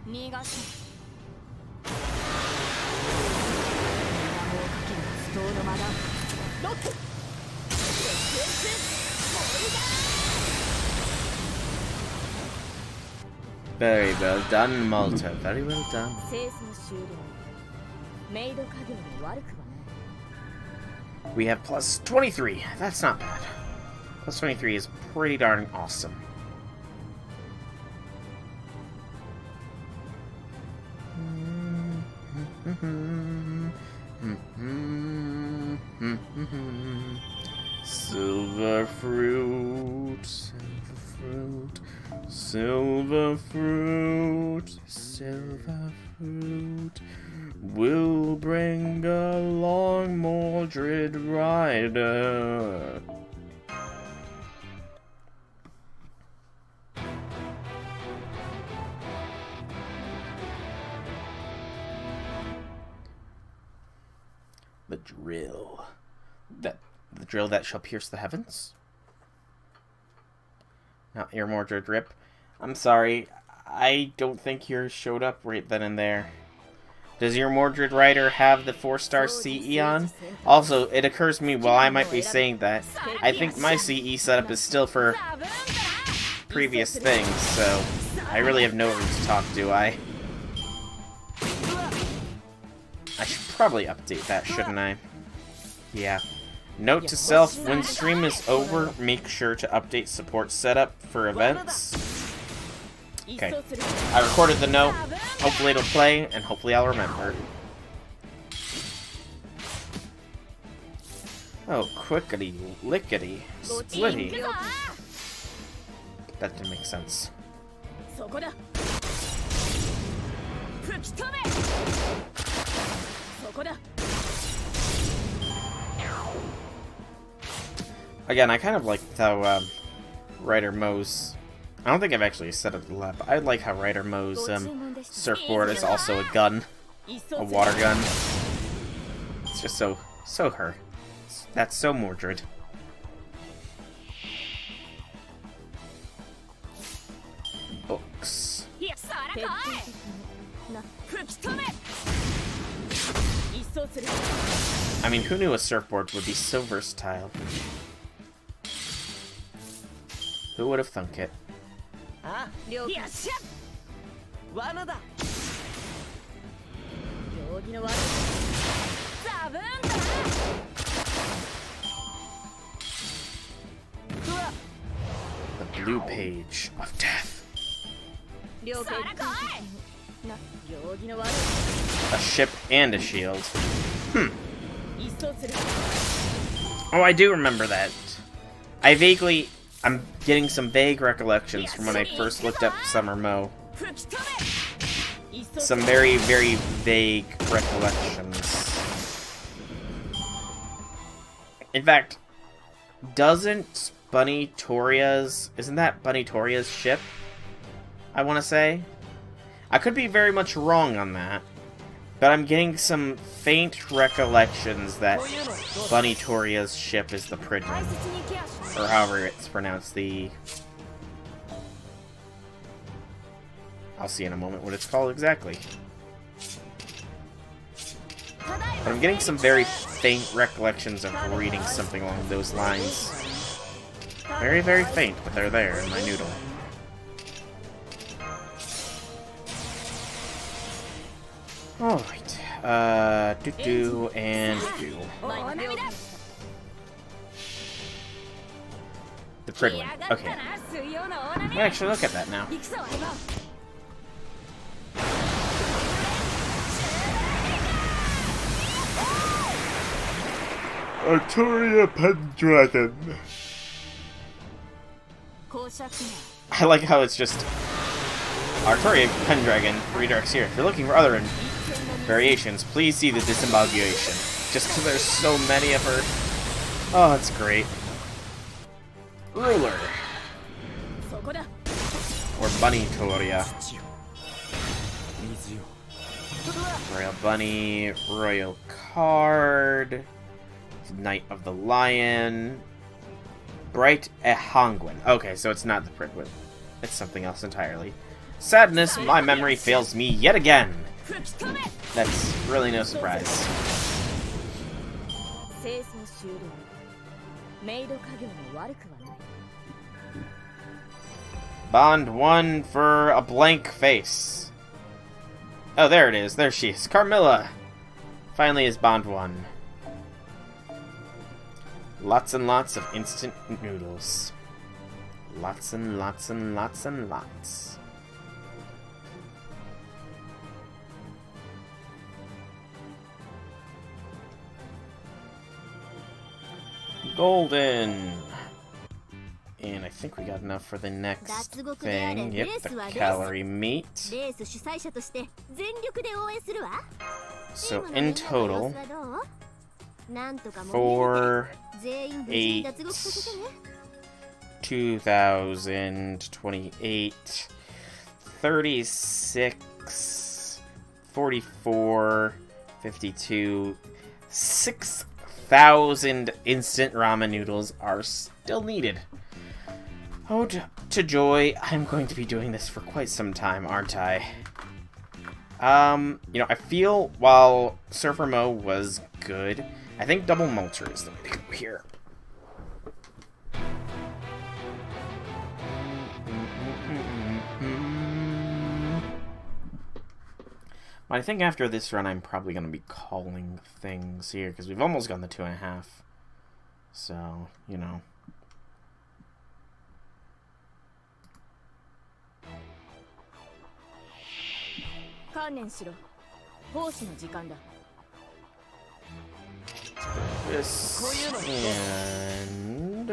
逃がす魔法かけるストーの間だロックボールだ Very well done, Malta. Very well done. 清掃終了メイド家業も悪くはない We have plus 23. That's not bad. Plus 23 is pretty darn awesome. Silver fruit, silver fruit, silver fruit, silver fruit will bring along Mordred Rider. The drill. The drill that shall pierce the heavens? Not your Mordred Rip. I'm sorry. I don't think yours showed up right then and there. Does your Mordred Rider have the 4-star CE on? Also, it occurs to me while I might be saying that, I think my CE setup is still for previous things, so I really have no room to talk, do I? I should probably update that, shouldn't I? Yeah. Note to self, when stream is over, make sure to update support setup for events. Okay. I recorded the note. Hopefully it'll play, and hopefully I'll remember. Oh, quickity, lickety, splitty. That didn't make sense. Again, I kind of like how Ryder mows. I don't think I've actually set up the lab, but I like how Ryder mows surfboard is also a gun, a water gun. It's just so her. That's so Mordred. Books. I mean, who knew a surfboard would be so versatile? Who would have thunk it? The blue page of death. A ship and a shield. Oh, I do remember that. I'm getting some vague recollections from when I first looked up Summer Mo. Some very, very vague recollections. In fact, isn't that Bunny Toria's ship? I want to say? I could be very much wrong on that, but I'm getting some faint recollections that Bunny Toria's ship is the Pridgen. Or however it's pronounced, I'll see in a moment what it's called exactly. But I'm getting some very faint recollections of reading something along those lines. Very, very faint, but they're there in my noodle. Alright. Do and do. The Pridgen. Okay. I actually look at that now. Arturia Pendragon. I like how it's just Arturia Pendragon redirects here. If you're looking for other variations, please see the disembowelation. Just because there's so many of her. Oh, that's great. Ruler. そこだ Or Bunny Toria. 土よ水よ Royal Bunny, Royal Card, Knight of the Lion, Bright Ehangwin. Okay, so it's not the Prickwin. It's something else entirely. Sadness, my memory fails me yet again. That's really no surprise. 清掃終了メイド家業も悪くはない Bond 1 for a blank face. Oh, there it is. There she is. Carmilla! Finally is Bond 1. Lots and lots of instant noodles. Lots and lots and lots and lots. Golden! And I think we got enough for the next thing. Yep, the calorie meat. レース主催者として全力で応援するわ So in total, なんとか for 全員無事に脱獄させてね 2028, 36, 44, 52, 6,000 instant ramen noodles are still needed. Oh, to joy, I'm going to be doing this for quite some time, aren't I? You know, I feel while Surfer Mo was good, I think Double Malter is the way to go here. But I think after this run, I'm probably going to be calling things here, because we've almost gotten the 2.5. So, you know. This and...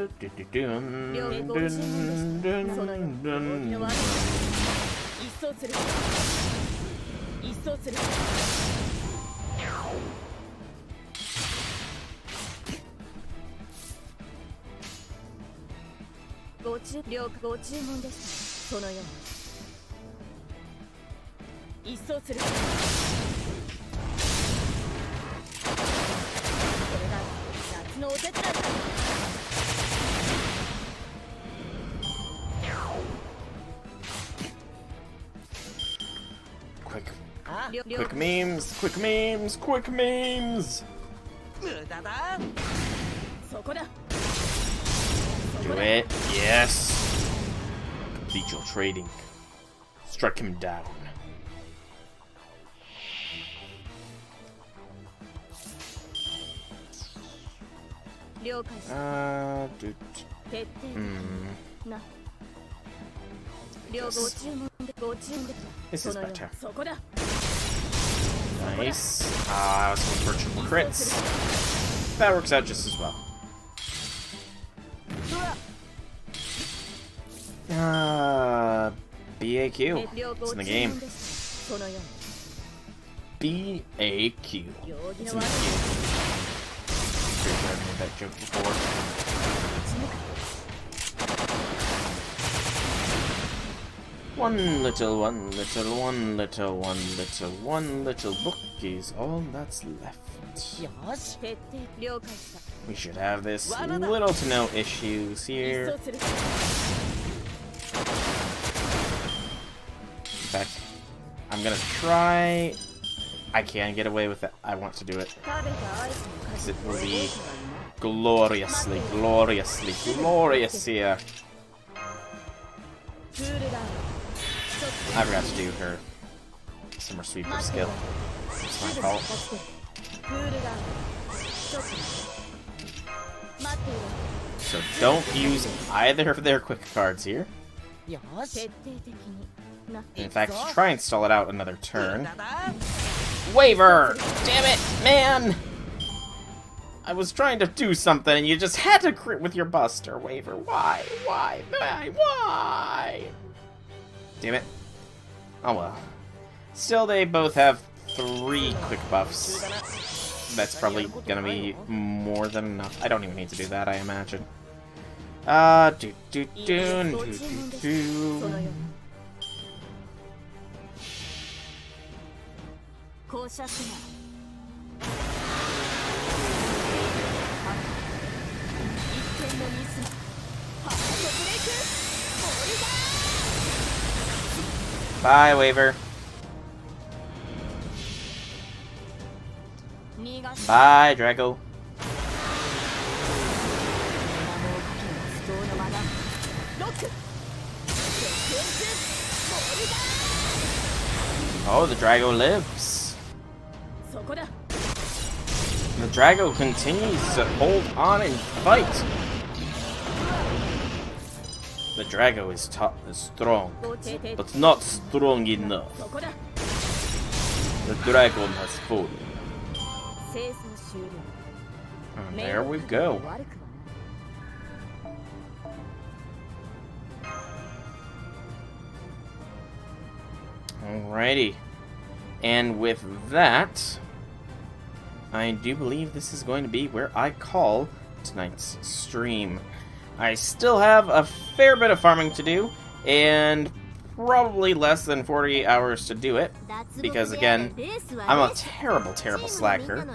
Quick memes, quick memes, quick memes! 無駄だ Do it, yes! Complete your trading. Strike him down. This is better. Nice. I was going for triple crits. That works out just as well. BAQ. It's in the game. BAQ. It's in the game. Pretty sure I've made that joke before. One little book is all that's left. We should have this little to no issues here. In fact, I'm gonna try... I can get away with it. I want to do it. Because it will be gloriously glorious here. I forgot to do her Summer Sweeper skill. It's my fault. So don't use either of their quick cards here. In fact, try and stall it out another turn. Waver! Damn it, man! I was trying to do something and you just had to crit with your Buster, Waver. Why? Why? Why? Damn it. Oh well. Still, they both have 3 quick buffs. That's probably gonna be more than enough. I don't even need to do that, I imagine. Do do do do do そ do. のように降車しな一点のミスハートブレイクボルダ Bye, Waver. ー逃がし Bye, Drago. 魔法かけの不当の間だロックセクエンスボルダー Oh, the Drago lives. そこだ The Drago continues to hold on and fight. The Drago is strong, ごてて but not strong enough. そこだ The dragon has fallen. 清掃終了 And there we go. 悪くはない Alrighty. And with that, I do believe this is going to be where I call tonight's stream. I still have a fair bit of farming to do, and probably less than 48 hours to do it, because again, I'm a terrible slacker,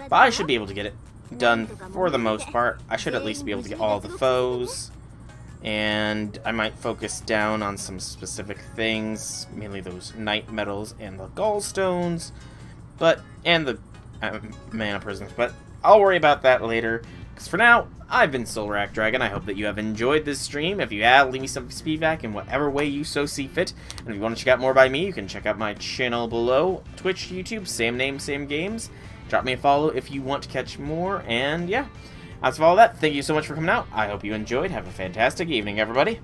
but I should be able to get it done for the most part. I should at least be able to get all the foes, and I might focus down on some specific things, mainly those night metals and the gallstones, and the mana prisms, but I'll worry about that later, because for now, I've been Soulrack Dragon. I hope that you have enjoyed this stream. If you have, leave me some feedback in whatever way you so see fit, and if you want to check out more by me, you can check out my channel below, Twitch, YouTube, same name, same games. Drop me a follow if you want to catch more, and yeah. As for all that, thank you so much for coming out. I hope you enjoyed. Have a fantastic evening, everybody.